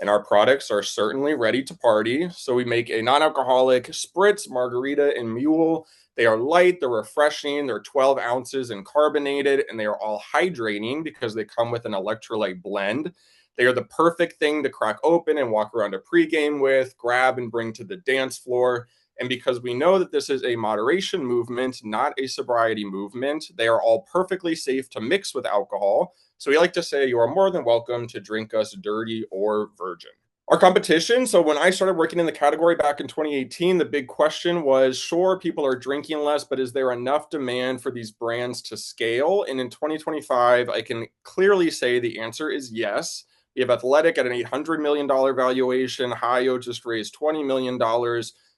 And our products are certainly ready to party. So we make a non-alcoholic spritz, margarita, and mule. They are light, they're refreshing, they're 12 ounces and carbonated, and they are all hydrating because they come with an electrolyte blend. They are the perfect thing to crack open and walk around a pregame with, grab and bring to the dance floor. And because we know that this is a moderation movement, not a sobriety movement, they are all perfectly safe to mix with alcohol. So we like to say you are more than welcome to drink us dirty or virgin. Our competition. So when I started working in the category back in 2018, the big question was, sure, people are drinking less, but is there enough demand for these brands to scale? And in 2025, I can clearly say the answer is yes. We have Athletic at an $800 million valuation. Hayo just raised $20 million.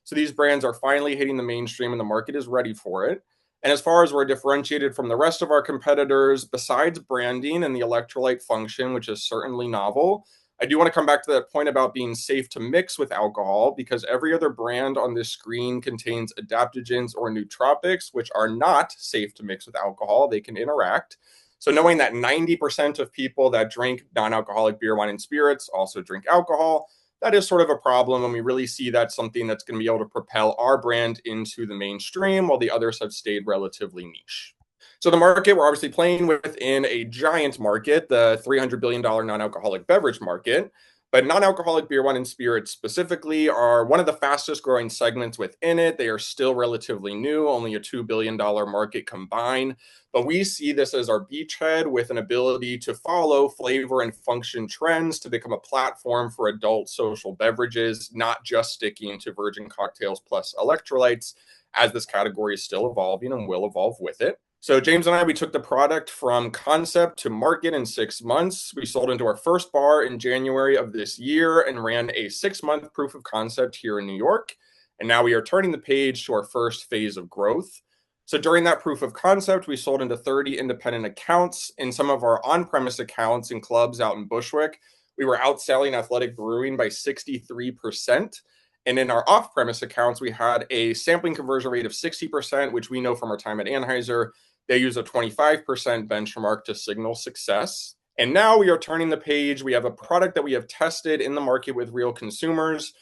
So these brands are finally hitting the mainstream and the market is ready for it. And as far as we're differentiated from the rest of our competitors, besides branding and the electrolyte function, which is certainly novel, I do want to come back to that point about being safe to mix with alcohol, because every other brand on this screen contains adaptogens or nootropics, which are not safe to mix with alcohol. They can interact. So knowing that 90% of people that drink non-alcoholic beer, wine, and spirits also drink alcohol, that is sort of a problem, and we really see that's something that's going to be able to propel our brand into the mainstream while the others have stayed relatively niche. So the market, we're obviously playing within a giant market, the $300 billion non-alcoholic beverage market. But non-alcoholic beer, wine, and spirits specifically are one of the fastest growing segments within it. They are still relatively new, only a $2 billion market combined. But we see this as our beachhead with an ability to follow flavor and function trends to become a platform for adult social beverages, not just sticking to virgin cocktails plus electrolytes, as this category is still evolving and will evolve with it. So James and I, we took the product from concept to market in 6 months. We sold into our first bar in January of this year and ran a 6-month proof of concept here in New York. And now we are turning the page to our first phase of growth. So during that proof of concept, we sold into 30 independent accounts. In some of our on-premise accounts in clubs out in Bushwick, we were outselling Athletic Brewing by 63%. And in our off-premise accounts, we had a sampling conversion rate of 60%, which we know from our time at Anheuser. They use a 25% benchmark to signal success. And now we are turning the page. We have a product that we have tested in the market with real consumers.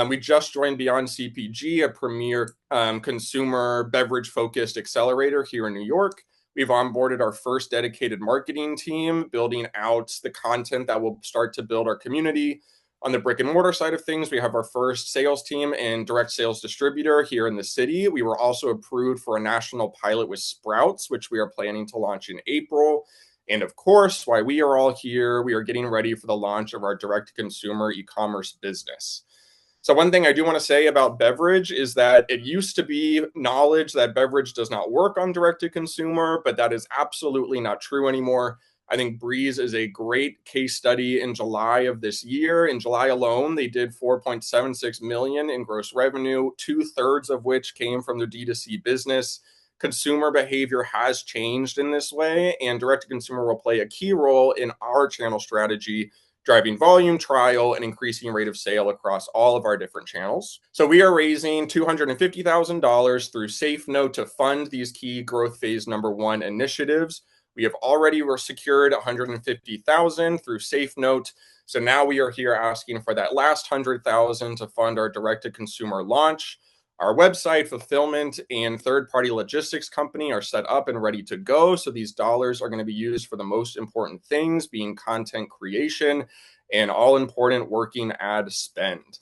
We just joined Beyond CPG, a premier consumer beverage-focused accelerator here in New York. We've onboarded our first dedicated marketing team, building out the content that will start to build our community. On the brick and mortar side of things, we have our first sales team and direct sales distributor here in the city. We were also approved for a national pilot with Sprouts, which we are planning to launch in April. And of course, while we are all here, we are getting ready for the launch of our direct-to-consumer e-commerce business. So one thing I do want to say about beverage is that it used to be knowledge that beverage does not work on direct-to-consumer, but that is absolutely not true anymore. I think Breeze is a great case study in July of this year. In July alone, they did 4.76 million in gross revenue, 2/3 of which came from the D2C business. Consumer behavior has changed in this way, and direct-to-consumer will play a key role in our channel strategy, driving volume, trial, and increasing rate of sale across all of our different channels. So we are raising $250,000 through SafeNote to fund these key growth phase #1 initiatives. We have already secured $150,000 through SafeNote. So now we are here asking for that last $100,000 to fund our direct-to-consumer launch. Our website, fulfillment, and third-party logistics company are set up and ready to go. So these dollars are going to be used for the most important things, being content creation and all-important working ad spend.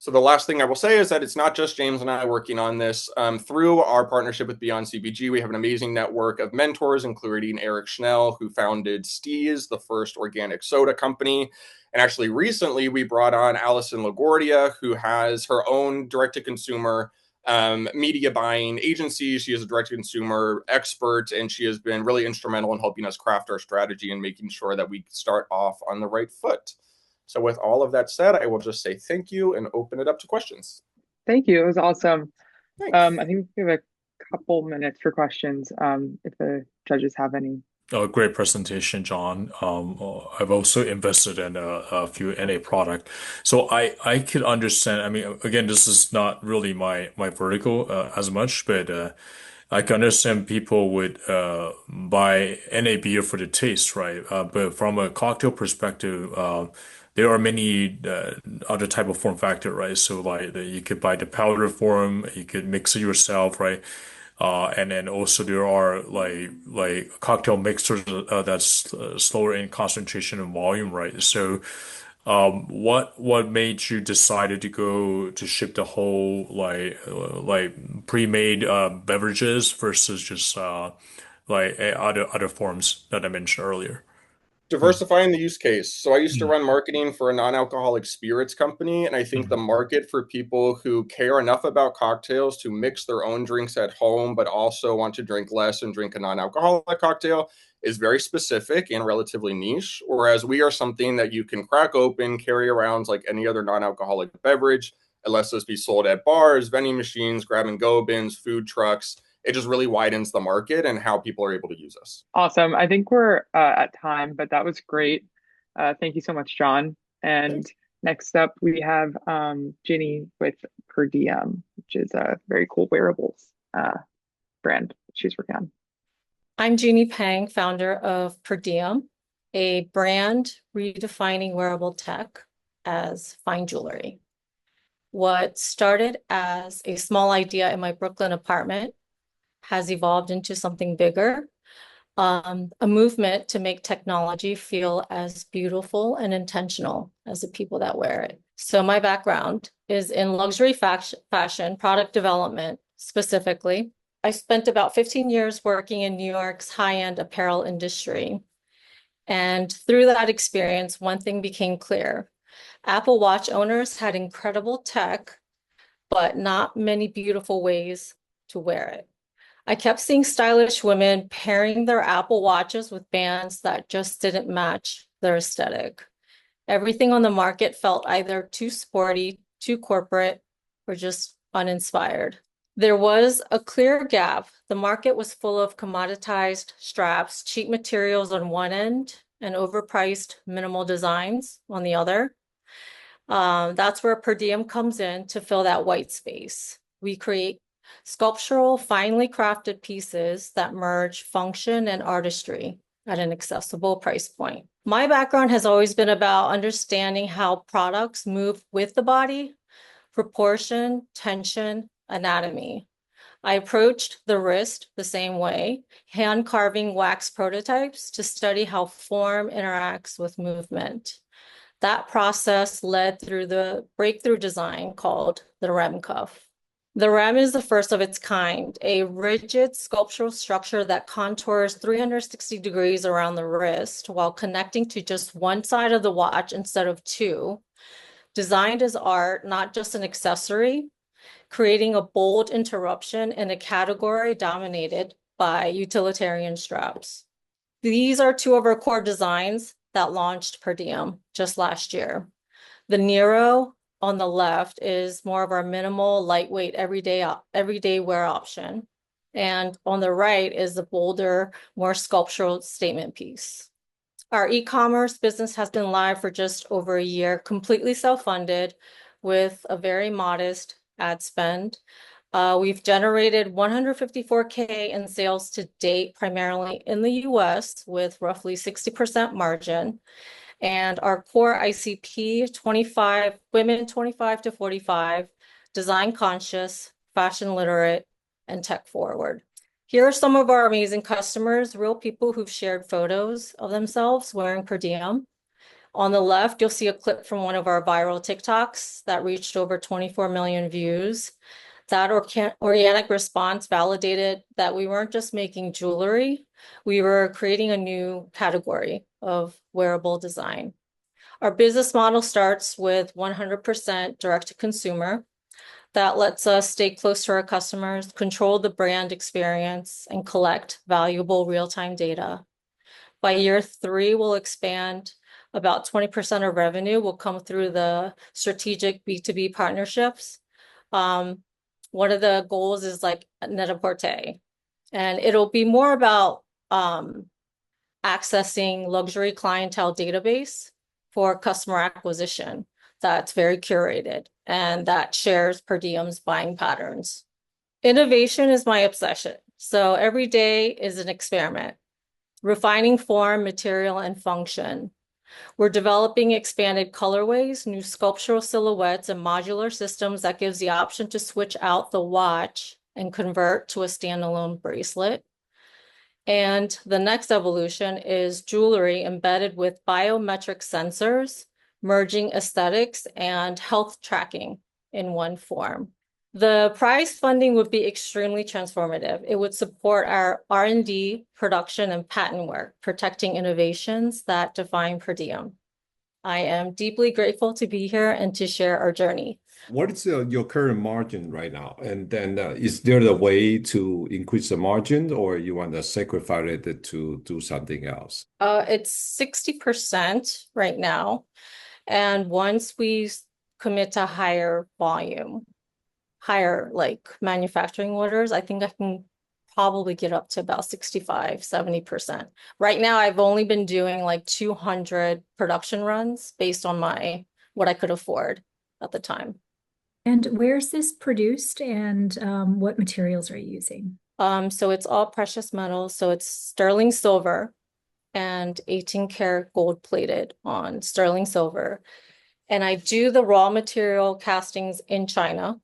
So the last thing I will say is that it's not just James and I working on this. Through our partnership with Beyond CPG, we have an amazing network of mentors, including Eric Schnell, who founded Steez, the first organic soda company. And actually recently we brought on Allison LaGuardia, who has her own direct-to-consumer media buying agency. She is a direct-to-consumer expert, and she has been really instrumental in helping us craft our strategy and making sure that we start off on the right foot. So with all of that said, I will just say thank you and open it up to questions. Thank you. It was awesome. Thanks. I think we have a couple minutes for questions, if the judges have any. Oh, great presentation, John. I've also invested in a few NA product, so I could understand. I mean, again, this is not really my vertical as much, but I can understand people would buy NA beer for the taste, right? But from a cocktail perspective, there are many other type of form factor, right? So like you could buy the powder form, you could mix it yourself, right? And then also there are like cocktail mixers that's slower in concentration and volume, right? So what made you decided to go to ship the whole like pre-made beverages versus just like other forms that I mentioned earlier? Diversifying the use case. So I used to run marketing for a non-alcoholic spirits company, and I think the market for people who care enough about cocktails to mix their own drinks at home, but also want to drink less and drink a non-alcoholic cocktail is very specific and relatively niche, whereas we are something that you can crack open, carry around like any other non-alcoholic beverage. It lets us be sold at bars, vending machines, grab-and-go bins, food trucks. It just really widens the market and how people are able to use us. Awesome. I think we're at time, but that was great. Thank you so much, John. And next up, we have Ginny with PerDiem, which is a very cool wearables brand she's working on. I'm Jeannie Pang, founder of PerDiem, a brand redefining wearable tech as fine jewelry. What started as a small idea in my Brooklyn apartment has evolved into something bigger, a movement to make technology feel as beautiful and intentional as the people that wear it. So my background is in luxury fashion, product development specifically. I spent about 15 years working in New York's high-end apparel industry. And through that experience, one thing became clear. Apple Watch owners had incredible tech, but not many beautiful ways to wear it. I kept seeing stylish women pairing their Apple Watches with bands that just didn't match their aesthetic. Everything on the market felt either too sporty, too corporate, or just uninspired. There was a clear gap. The market was full of commoditized straps, cheap materials on one end, and overpriced minimal designs on the other. That's where PerDiem comes in to fill that white space. We create sculptural, finely crafted pieces that merge function and artistry at an accessible price point. My background has always been about understanding how products move with the body, proportion, tension, anatomy. I approached the wrist the same way, hand carving wax prototypes to study how form interacts with movement. That process led through the breakthrough design called the REM cuff. The REM is the first of its kind, a rigid sculptural structure that contours 360 degrees around the wrist while connecting to just one side of the watch instead of two. Designed as art, not just an accessory, creating a bold interruption in a category dominated by utilitarian straps. These are two of our core designs that launched PerDiem just last year. The Nero on the left is more of our minimal, lightweight, everyday wear option. And on the right is the bolder, more sculptural statement piece. Our e-commerce business has been live for just over a year, completely self-funded with a very modest ad spend. We've generated 154K in sales to date, primarily in the US, with roughly 60% margin. And our core ICP, 25 women 25 to 45, design conscious, fashion literate, and tech forward. Here are some of our amazing customers, real people who've shared photos of themselves wearing PerDiem. On the left, you'll see a clip from one of our viral TikToks that reached over 24 million views. That organic response validated that we weren't just making jewelry, we were creating a new category of wearable design. Our business model starts with 100% direct to consumer. That lets us stay close to our customers, control the brand experience, and collect valuable real-time data. By year 3, we'll expand. About 20% of revenue will come through the strategic B2B partnerships. One of the goals is like net-a-porter, and it'll be more about accessing luxury clientele database for customer acquisition that's very curated and that shares PerDiem's buying patterns. Innovation is my obsession. So every day is an experiment, refining form, material, and function. We're developing expanded colorways, new sculptural silhouettes, and modular systems that gives the option to switch out the watch and convert to a standalone bracelet. And the next evolution is jewelry embedded with biometric sensors, merging aesthetics and health tracking in one form. The prize funding would be extremely transformative. It would support our R&D, production, and patent work, protecting innovations that define PerDiem. I am deeply grateful to be here and to share our journey. What is your current margin right now? And then is there a way to increase the margin, or you want to sacrifice it to do something else? It's 60% right now. And once we commit to higher volume, higher like manufacturing orders, I think I can probably get up to about 65, 70%. Right now, I've only been doing like 200 production runs based on what I could afford at the time. And where's this produced, and what materials are you using? So it's all precious metals. So it's sterling silver and 18 karat gold plated on sterling silver. And I do the raw material castings in China,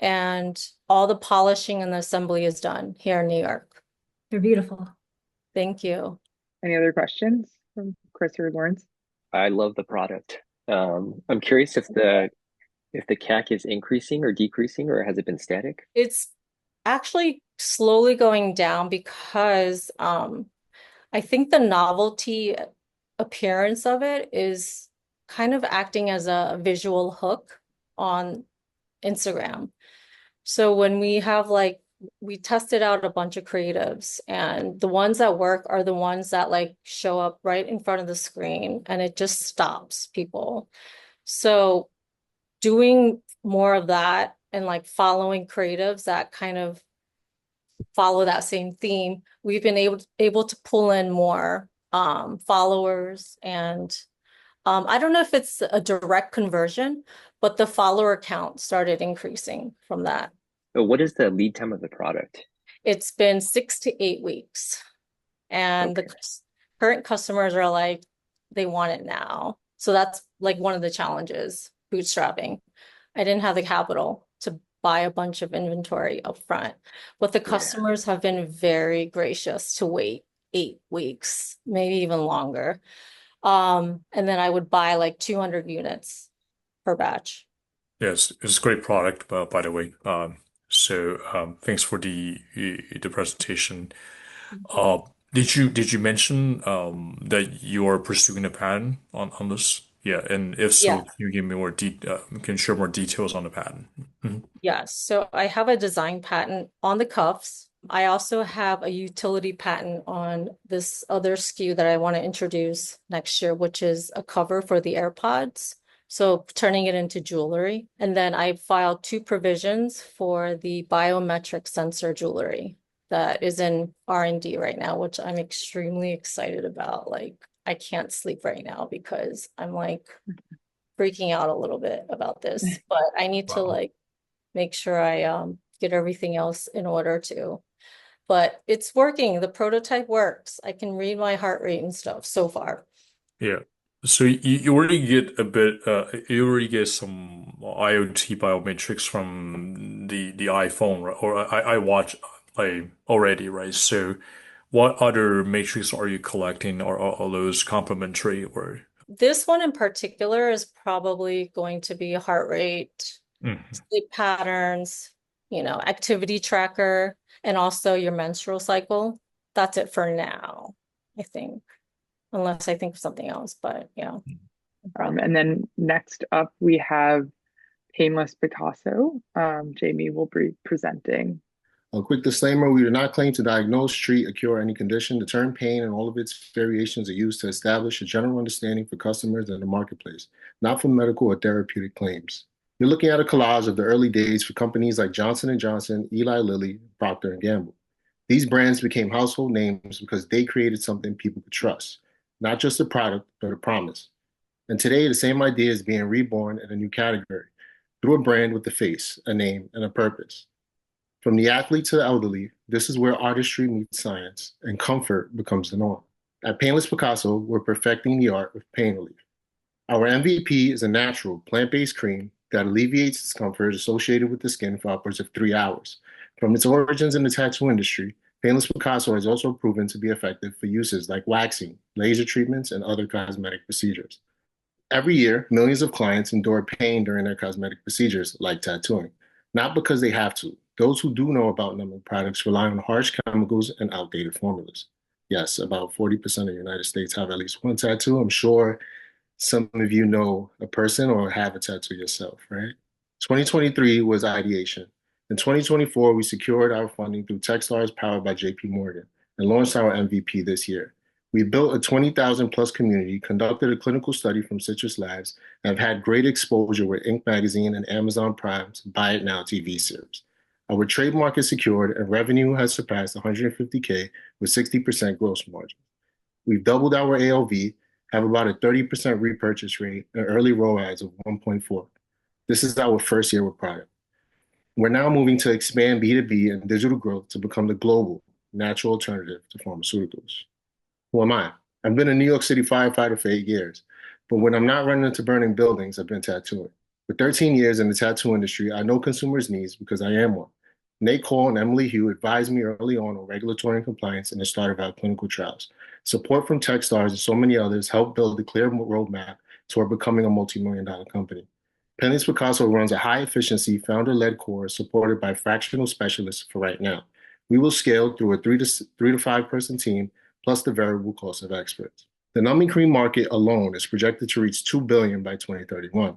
and all the polishing and the assembly is done here in New York. They're beautiful. Thank you. Any other questions from Chris or Lawrence? I love the product. I'm curious if the CAC is increasing or decreasing, or has it been static? It's actually slowly going down because I think the novelty appearance of it is kind of acting as a visual hook on Instagram. So when we have we tested out a bunch of creatives, and the ones that work are the ones that show up right in front of the screen, and it just stops people. So doing more of that and following creatives that kind of follow that same theme, we've been able to pull in more followers. And I don't know if it's a direct conversion, but the follower count started increasing from that. What is the lead time of the product? It's been 6 to 8 weeks. And Okay. the current customers are they want it now. So that's one of the challenges, bootstrapping. I didn't have the capital to buy a bunch of inventory up front. But the customers have been very gracious to wait 8 weeks, maybe even longer. And then I would buy like 200 units per batch. Yes, it's a great product, by the way. Thanks for the presentation. Uh, did you mention that you are pursuing a patent on this? Yeah, and if so, Yeah. can you give me can you share more details on the patent? Mhm. Yes, so I have a design patent on the cuffs. I also have a utility patent on this other SKU that I want to introduce next year, which is a cover for the AirPods. So turning it into jewelry. And then I filed 2 provisions for the biometric sensor jewelry that is in R&D right now, which I'm extremely excited about. Like, I can't sleep right now because I'm like freaking out a little bit about this, but I need to Wow. like make sure I get everything else in order too. But it's working. The prototype works. I can read my heart rate and stuff so far. Yeah. So you already get a bit, you already get some IoT biometrics from the iPhone, right? Or I watch already, right? So what other matrix are you collecting? Or are those complementary or? This one in particular is probably going to be heart rate, Mhm. sleep patterns, activity tracker, and also your menstrual cycle. That's it for now, I think, unless I think of something else, but yeah. And then next up, we have Painless Picasso. Jamie will be presenting. A quick disclaimer, we do not claim to diagnose, treat, or cure any condition. The term pain and all of its variations are used to establish a general understanding for customers and the marketplace, not for medical or therapeutic claims. You're looking at a collage of the early days for companies like Johnson & Johnson, Eli Lilly, Procter & Gamble. These brands became household names because they created something people could trust, not just a product, but a promise. And today, the same idea is being reborn in a new category through a brand with a face, a name, and a purpose. From the athlete to the elderly, this is where artistry meets science and comfort becomes the norm. At Painless Picasso, we're perfecting the art of pain relief. Our MVP is a natural, plant-based cream that alleviates discomfort associated with the skin for upwards of 3 hours. From its origins in the tattoo industry, Painless Picasso has also proven to be effective for uses like waxing, laser treatments, and other cosmetic procedures. Every year, millions of clients endure pain during their cosmetic procedures, like tattooing, not because they have to. Those who do know about numbing products rely on harsh chemicals and outdated formulas. Yes, about 40% of the United States have at least one tattoo. I'm sure some of you know a person or have a tattoo yourself, right? 2023 was ideation. In 2024, we secured our funding through Techstars powered by JP Morgan and launched our MVP this year. We built a 20,000 plus community, conducted a clinical study from Citrus Labs, and have had great exposure with Inc. Magazine and Amazon Prime's Buy It Now TV series. Our trademark is secured and revenue has surpassed 150K with 60% gross margin. We've doubled our AOV, have about a 30% repurchase rate, and early ROAS of 1.4. This is our first year with product. We're now moving to expand B2B and digital growth to become the global natural alternative to pharmaceuticals. Who am I? I've been a New York City firefighter for 8 years, but when I'm not running into burning buildings, I've been tattooing. For 13 years in the tattoo industry, I know consumers' needs because I am one. Nate Cole and Emily Hugh advised me early on regulatory and compliance and the start of our clinical trials. Support from Techstars and so many others helped build a clear roadmap toward becoming a multi-million-dollar company. Painless Picasso runs a high-efficiency, founder-led core supported by fractional specialists for right now. We will scale through a 3 to 5 person team plus the variable cost of experts. The numbing cream market alone is projected to reach $2 billion by 2031.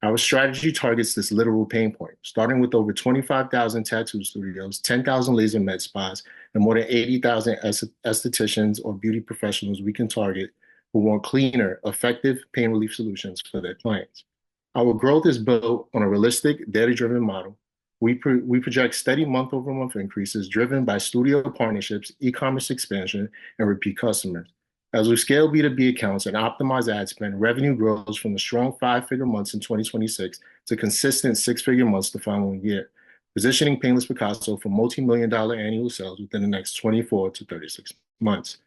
Our strategy targets this literal pain point, starting with over 25,000 tattoo studios, 10,000 laser med spas, and more than 80,000 estheticians or beauty professionals we can target who want cleaner, effective pain relief solutions for their clients. Our growth is built on a realistic, data-driven model. We project steady month-over-month increases driven by studio partnerships, e-commerce expansion, and repeat customers. As we scale B2B accounts and optimize ad spend, revenue grows from the strong 5-figure months in 2026 to consistent 6-figure months the following year, positioning Painless Picasso for multi-million-dollar annual sales within the next 24 to 36 months.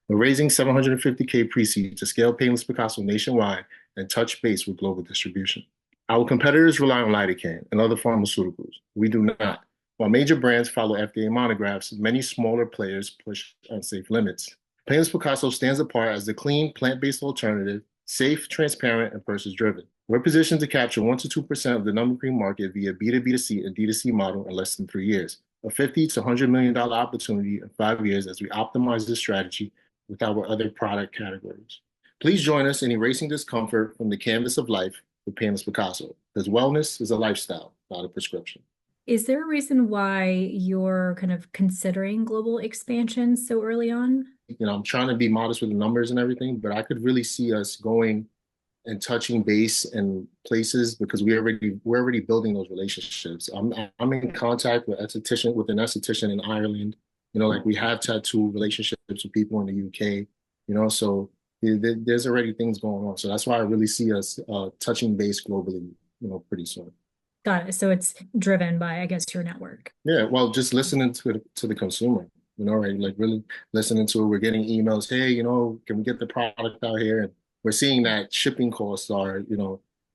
We're raising $750K pre-seed to scale Painless Picasso nationwide and touch base with global distribution. Our competitors rely on lidocaine and other pharmaceuticals. We do not. While major brands follow FDA monographs, many smaller players push unsafe limits. Painless Picasso stands apart as the clean, plant-based alternative, safe, transparent, and purpose-driven. We're positioned to capture 1 to 2% of the number cream market via B2B2C and D2C model in less than 3 years, a $50 to $100 million opportunity in 5 years as we optimize this strategy with our other product categories. Please join us in erasing discomfort from the canvas of life with Painless Picasso, because wellness is a lifestyle, not a prescription. Is there a reason why you're kind of considering global expansion so early on? I'm trying to be modest with the numbers and everything, but I could really see us going and touching base in places because we're already building those relationships. I'm in contact with an esthetician in Ireland. Like we have tattoo relationships with people in the UK. So there's already things going on. So that's why I really see us touching base globally, pretty soon. Got it. So it's driven by, I guess, your network. Yeah, well, just listening to the consumer, right? Like really listening to it. We're getting emails, hey, can we get the product out here? And we're seeing that shipping costs are,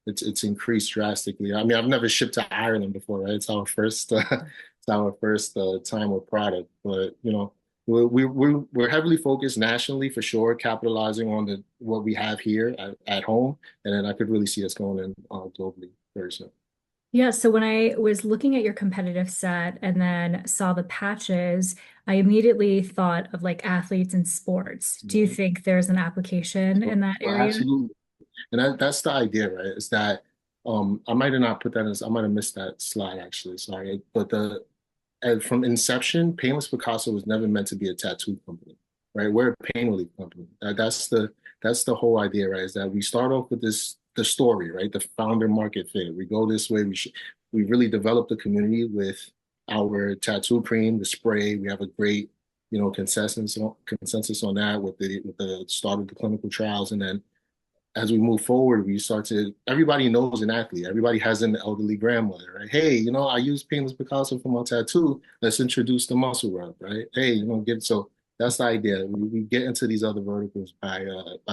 it's increased drastically. I mean, I've never shipped to Ireland before, right? It's our first time with product, but we're heavily focused nationally for sure, capitalizing on what we have here at home, and then I could really see us going in globally very soon. Yeah, so when I was looking at your competitive set and then saw the patches, I immediately thought of like athletes and sports. Do you think there's an application in that area? Absolutely. And that's the idea, right? Is that I might have not put that in, I might have missed that slide actually, sorry. But from inception, Painless Picasso was never meant to be a tattoo company, right? We're a pain relief company. That's the whole idea, right? Is that we start off with the story, right? The founder market fit. We go this way. We really develop the community with our tattoo cream, the spray. We have a great, consensus on that with the start of the clinical trials, and then as we move forward, everybody knows an athlete. Everybody has an elderly grandmother, right? Hey, I use Painless Picasso for my tattoo. Let's introduce the muscle rub, right? Hey, so that's the idea. We get into these other verticals by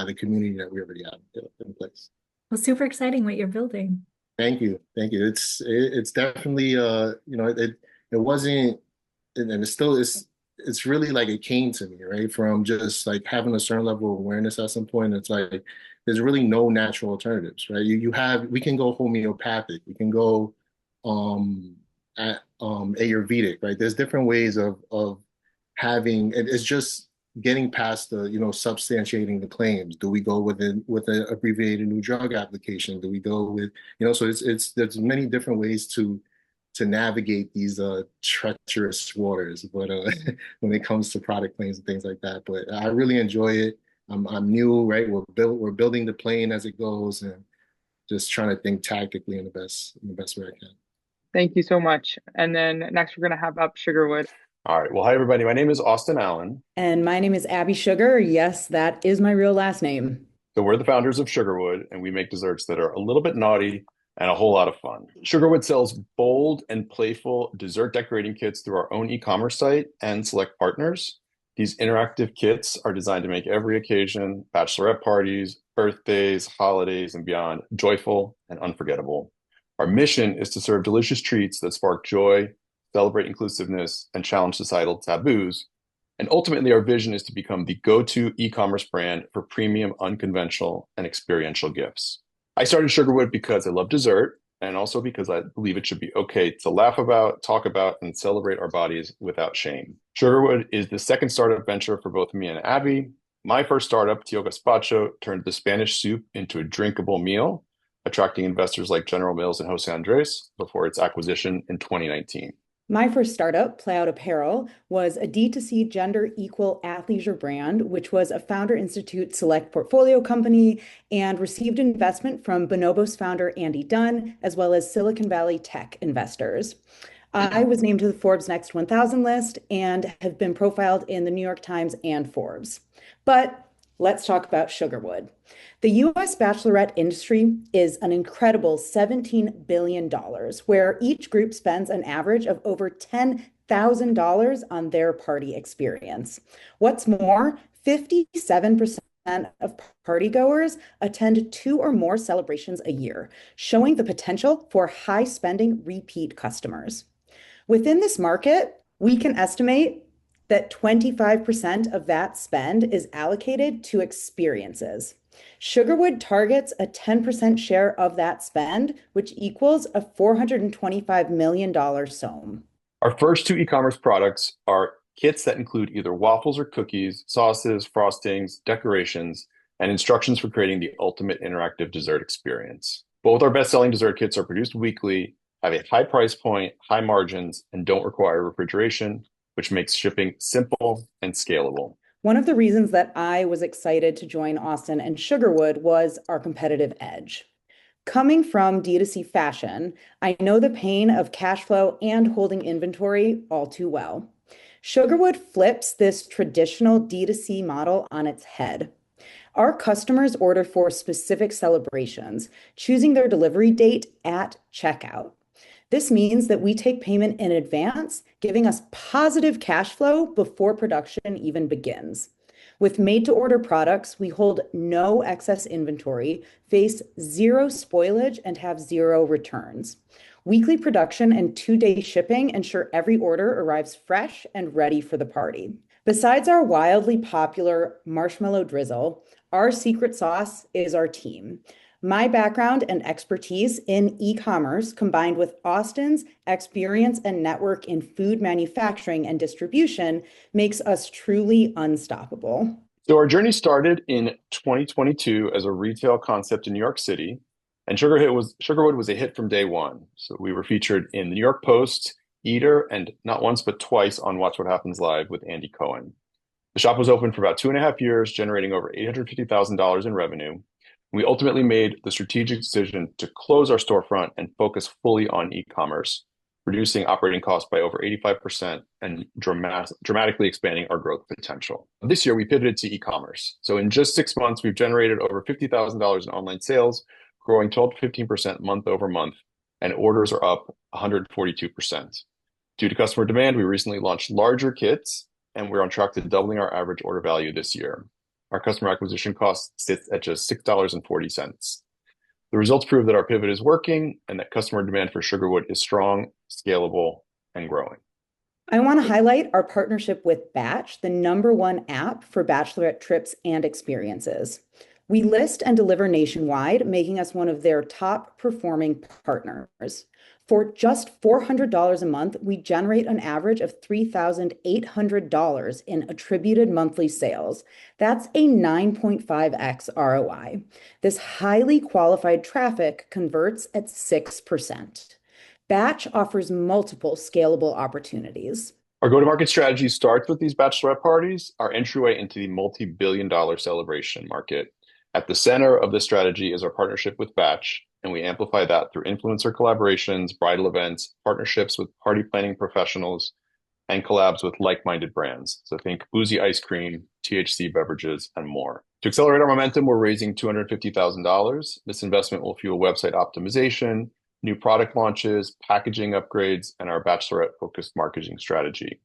the community that we already have in place. Well, super exciting what you're building. Thank you. It's definitely it wasn't, and it still is. It's really like it came to me, right? From just like having a certain level of awareness at some point. It's like there's really no natural alternatives, right? We can go homeopathic, we can go Ayurvedic, right? There's different ways of having it's just getting past the substantiating the claims. Do we go with an abbreviated new drug application? Do we go with so there's many different ways to navigate these treacherous waters, but when it comes to product claims and things like that. But I really enjoy it. I'm new, right? We're building the plane as it goes, and just trying to think tactically in the best way I can. Thank you so much. And then next we're going to have up Sugarwood. All right. Well, hi, everybody. My name is Austin Allen. And my name is Abby Sugar. Yes, that is my real last name. So we're the founders of Sugarwood, and we make desserts that are a little bit naughty and a whole lot of fun. Sugarwood sells bold and playful dessert decorating kits through our own e-commerce site and select partners. These interactive kits are designed to make every occasion, bachelorette parties, birthdays, holidays, and beyond, joyful and unforgettable. Our mission is to serve delicious treats that spark joy, celebrate inclusiveness, and challenge societal taboos. And ultimately, our vision is to become the go-to e-commerce brand for premium, unconventional, and experiential gifts. I started Sugarwood because I love dessert, and also because I believe it should be okay to laugh about, talk about, and celebrate our bodies without shame. Sugarwood is the second startup venture for both me and Abby. My first startup, Tio Gazpacho, turned the Spanish soup into a drinkable meal, attracting investors like General Mills and Jose Andres before its acquisition in 2019. My first startup, Play Out Apparel, was a D2C gender equal athleisure brand, which was a Founder Institute select portfolio company and received investment from Bonobos founder Andy Dunn, as well as Silicon Valley tech investors. I was named to the Forbes Next 1000 list and have been profiled in the New York Times and Forbes. But let's talk about Sugarwood. The US bachelorette industry is an incredible $17 billion, where each group spends an average of over $10,000 on their party experience. What's more, 57% of partygoers attend 2 or more celebrations a year, showing the potential for high-spending repeat customers. Within this market, we can estimate that 25% of that spend is allocated to experiences. Sugarwood targets a 10% share of that spend, which equals a $425 million SOM. Our first 2 e-commerce products are kits that include either waffles or cookies, sauces, frostings, decorations, and instructions for creating the ultimate interactive dessert experience. Both our best-selling dessert kits are produced weekly, have a high price point, high margins, and don't require refrigeration, which makes shipping simple and scalable. One of the reasons that I was excited to join Austin and Sugarwood was our competitive edge. Coming from D2C fashion, I know the pain of cash flow and holding inventory all too well. Sugarwood flips this traditional D2C model on its head. Our customers order for specific celebrations, choosing their delivery date at checkout. This means that we take payment in advance, giving us positive cash flow before production even begins. With made-to-order products, we hold no excess inventory, face 0 spoilage, and have 0 returns. Weekly production and 2-day shipping ensure every order arrives fresh and ready for the party. Besides our wildly popular marshmallow drizzle, our secret sauce is our team. My background and expertise in e-commerce, combined with Austin's experience and network in food manufacturing and distribution, makes us truly unstoppable. So our journey started in 2022 as a retail concept in New York City, and Sugarwood was a hit from day one. So we were featured in the New York Post, Eater, and not once but twice on Watch What Happens Live with Andy Cohen. The shop was open for about 2.5 years, generating over $850,000 in revenue. We ultimately made the strategic decision to close our storefront and focus fully on e-commerce, reducing operating costs by over 85% and dramatically expanding our growth potential. This year, we pivoted to e-commerce. So in just 6 months, we've generated over $50,000 in online sales, growing 12 to 15% month over month, and orders are up 142%. Due to customer demand, we recently launched larger kits, and we're on track to doubling our average order value this year. Our customer acquisition cost sits at just $6.40. The results prove that our pivot is working and that customer demand for Sugarwood is strong, scalable, and growing. I want to highlight our partnership with Batch, the #1 app for bachelorette trips and experiences. We list and deliver nationwide, making us one of their top performing partners. For just $400 a month, we generate an average of $3,800 in attributed monthly sales. That's a 9.5x ROI. This highly qualified traffic converts at 6%. Batch offers multiple scalable opportunities. Our go-to-market strategy starts with these bachelorette parties, our entryway into the multi-billion-dollar celebration market. At the center of this strategy is our partnership with Batch, and we amplify that through influencer collaborations, bridal events, partnerships with party planning professionals, and collabs with like-minded brands. So think boozy ice cream, THC beverages, and more. To accelerate our momentum, we're raising $250,000. This investment will fuel website optimization, new product launches, packaging upgrades, and our bachelorette-focused marketing strategy.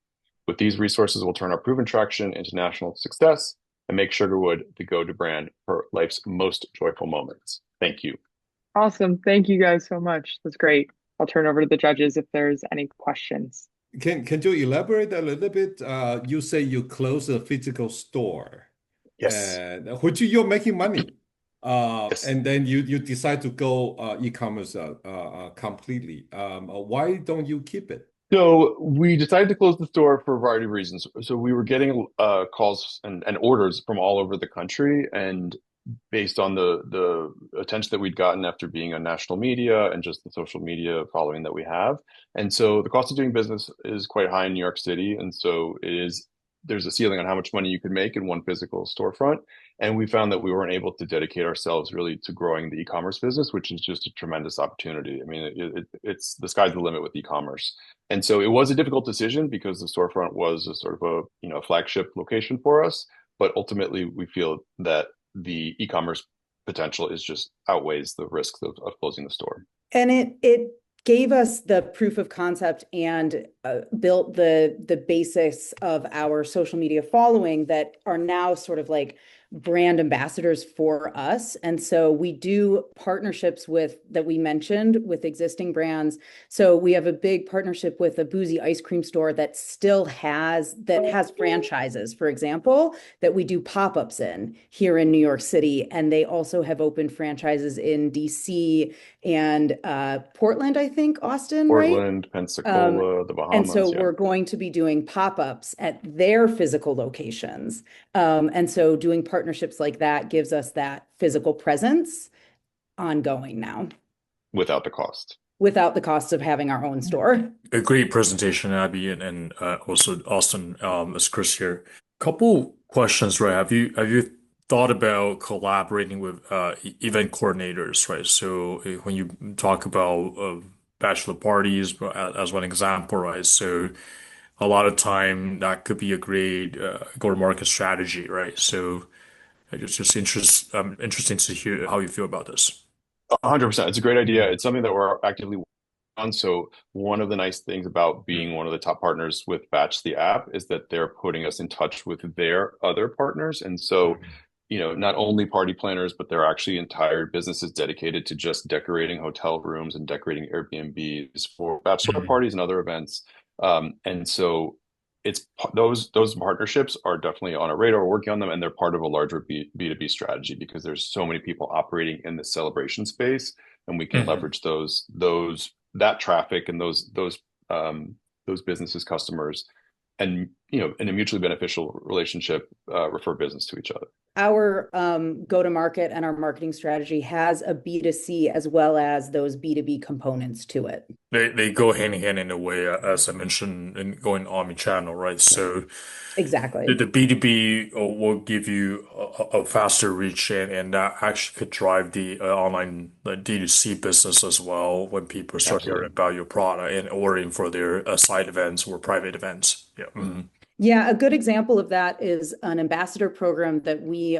With these resources, we'll turn our proven traction into national success and make Sugarwood the go-to brand for life's most joyful moments. Thank you. Awesome. Thank you guys so much. That's great. I'll turn over to the judges if there's any questions. Can you elaborate a little bit? You say you close a physical store. Yes. Which you're making money. Yes. And then you decide to go e-commerce completely. Why don't you keep it? So we decided to close the store for a variety of reasons. So we were getting calls and orders from all over the country, and based on the attention that we'd gotten after being on national media and just the social media following that we have. And so the cost of doing business is quite high in New York City. And so there's a ceiling on how much money you can make in one physical storefront. And we found that we weren't able to dedicate ourselves really to growing the e-commerce business, which is just a tremendous opportunity. I mean, it's the sky's the limit with e-commerce. And so it was a difficult decision because the storefront was a sort of a flagship location for us. But ultimately, we feel that the e-commerce potential is just outweighs the risks of closing the store. And it gave us the proof of concept and built the basis of our social media following that are now sort of like brand ambassadors for us. And so we do partnerships that we mentioned with existing brands. So we have a big partnership with a boozy ice cream store that has franchises, for example, that we do pop-ups in here in New York City. And they also have opened franchises in DC and Portland, I think, Austin, Portland, right? Pensacola, the Bahamas. And so we're going to be doing pop-ups at their physical locations. And so doing partnerships like that gives us that physical presence ongoing now. Without the cost. Without the cost of having our own store. A great presentation, Abby, and also Austin, as Chris here. Couple questions, right? Have you thought about collaborating with event coordinators, right? So when you talk about bachelor parties as one example, right? So a lot of time that could be a great go-to-market strategy, right? So it's just interesting to hear how you feel about this. 100%. It's a great idea. It's something that we're actively working on. So one of the nice things about being one of the top partners with Batch the app is that they're putting us in touch with their other partners. And so, not only party planners, but there are actually entire businesses dedicated to just decorating hotel rooms and decorating Airbnbs for bachelor parties and other events. And so it's those partnerships are definitely on our radar. We're working on them, and they're part of a larger B2B strategy because there's so many people operating in the celebration space, and we can leverage that traffic and those businesses, customers, and in a mutually beneficial relationship, refer business to each other. Our go-to-market and our marketing strategy has a B2C as well as those B2B components to it. They go hand in hand in a way, as I mentioned, in going omni-channel, right? So exactly, the B2B will give you a faster reach, and that actually could drive the online D2C business as well when people start hearing about your product and ordering for their side events or private events. Yeah. Mm-hmm. Yeah, a good example of that is an ambassador program that we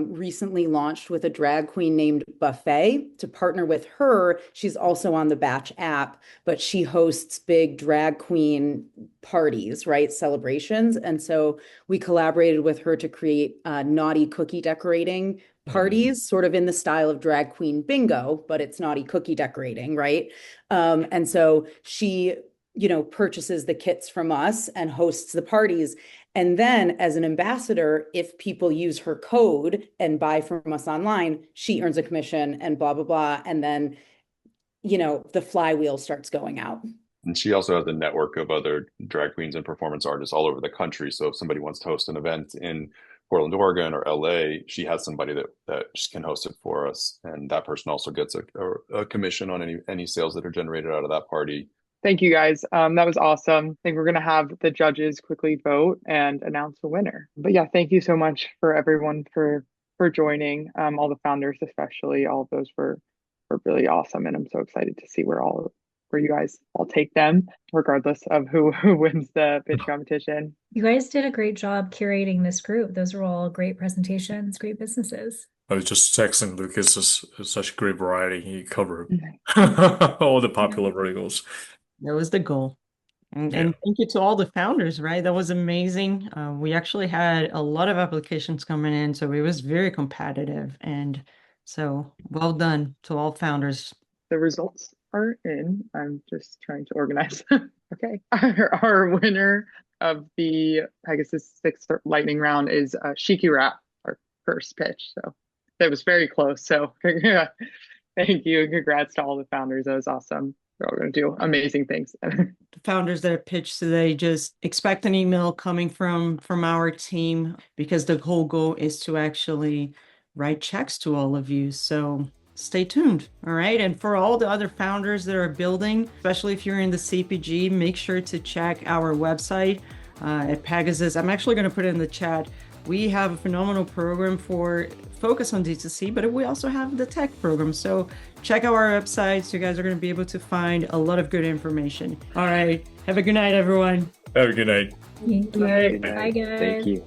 recently launched with a drag queen named Buffet to partner with her. She's also on the Batch app, but she hosts big drag queen parties, right? Celebrations. And so we collaborated with her to create naughty cookie decorating parties, sort of in the style of drag queen bingo, but it's naughty cookie decorating, right? And so she purchases the kits from us and hosts the parties. And then as an ambassador, if people use her code and buy from us online, she earns a commission and blah, blah, blah. And then, the flywheel starts going out. And she also has a network of other drag queens and performance artists all over the country. So if somebody wants to host an event in Portland, Oregon, or LA, she has somebody that can host it for us. And that person also gets a commission on any sales that are generated out of that party. Thank you, guys. That was awesome. I think we're going to have the judges quickly vote and announce the winner. But yeah, thank you so much for everyone for joining. All the founders, especially, all of those were really awesome, and I'm so excited to see where you guys all take them, regardless of who wins the pitch competition. You guys did a great job curating this group. Those were all great presentations, great businesses. I was just texting Lucas. It's such a great variety. He covered all the popular verticals. That was the goal. And thank you to all the founders, right? That was amazing. We actually had a lot of applications coming in, so it was very competitive. And so well done to all founders. The results are in. I'm just trying to organize. Okay. Our winner of the Pegasus 6 lightning round is Shiki Wrap, our first pitch. So that was very close. So thank you. And congrats to all the founders. That was awesome. They're all going to do amazing things. The founders that are pitched today, just expect an email coming from our team, because the whole goal is to actually write checks to all of you. So stay tuned. All right. And for all the other founders that are building, especially if you're in the CPG, make sure to check our website at Pegasus. I'm actually going to put it in the chat. We have a phenomenal program for focus on DTC, but we also have the tech program. So check out our website. So you guys are going to be able to find a lot of good information. All right. Have a good night, everyone. Have a good night. Thank you. Good night. Bye, guys. Thank you.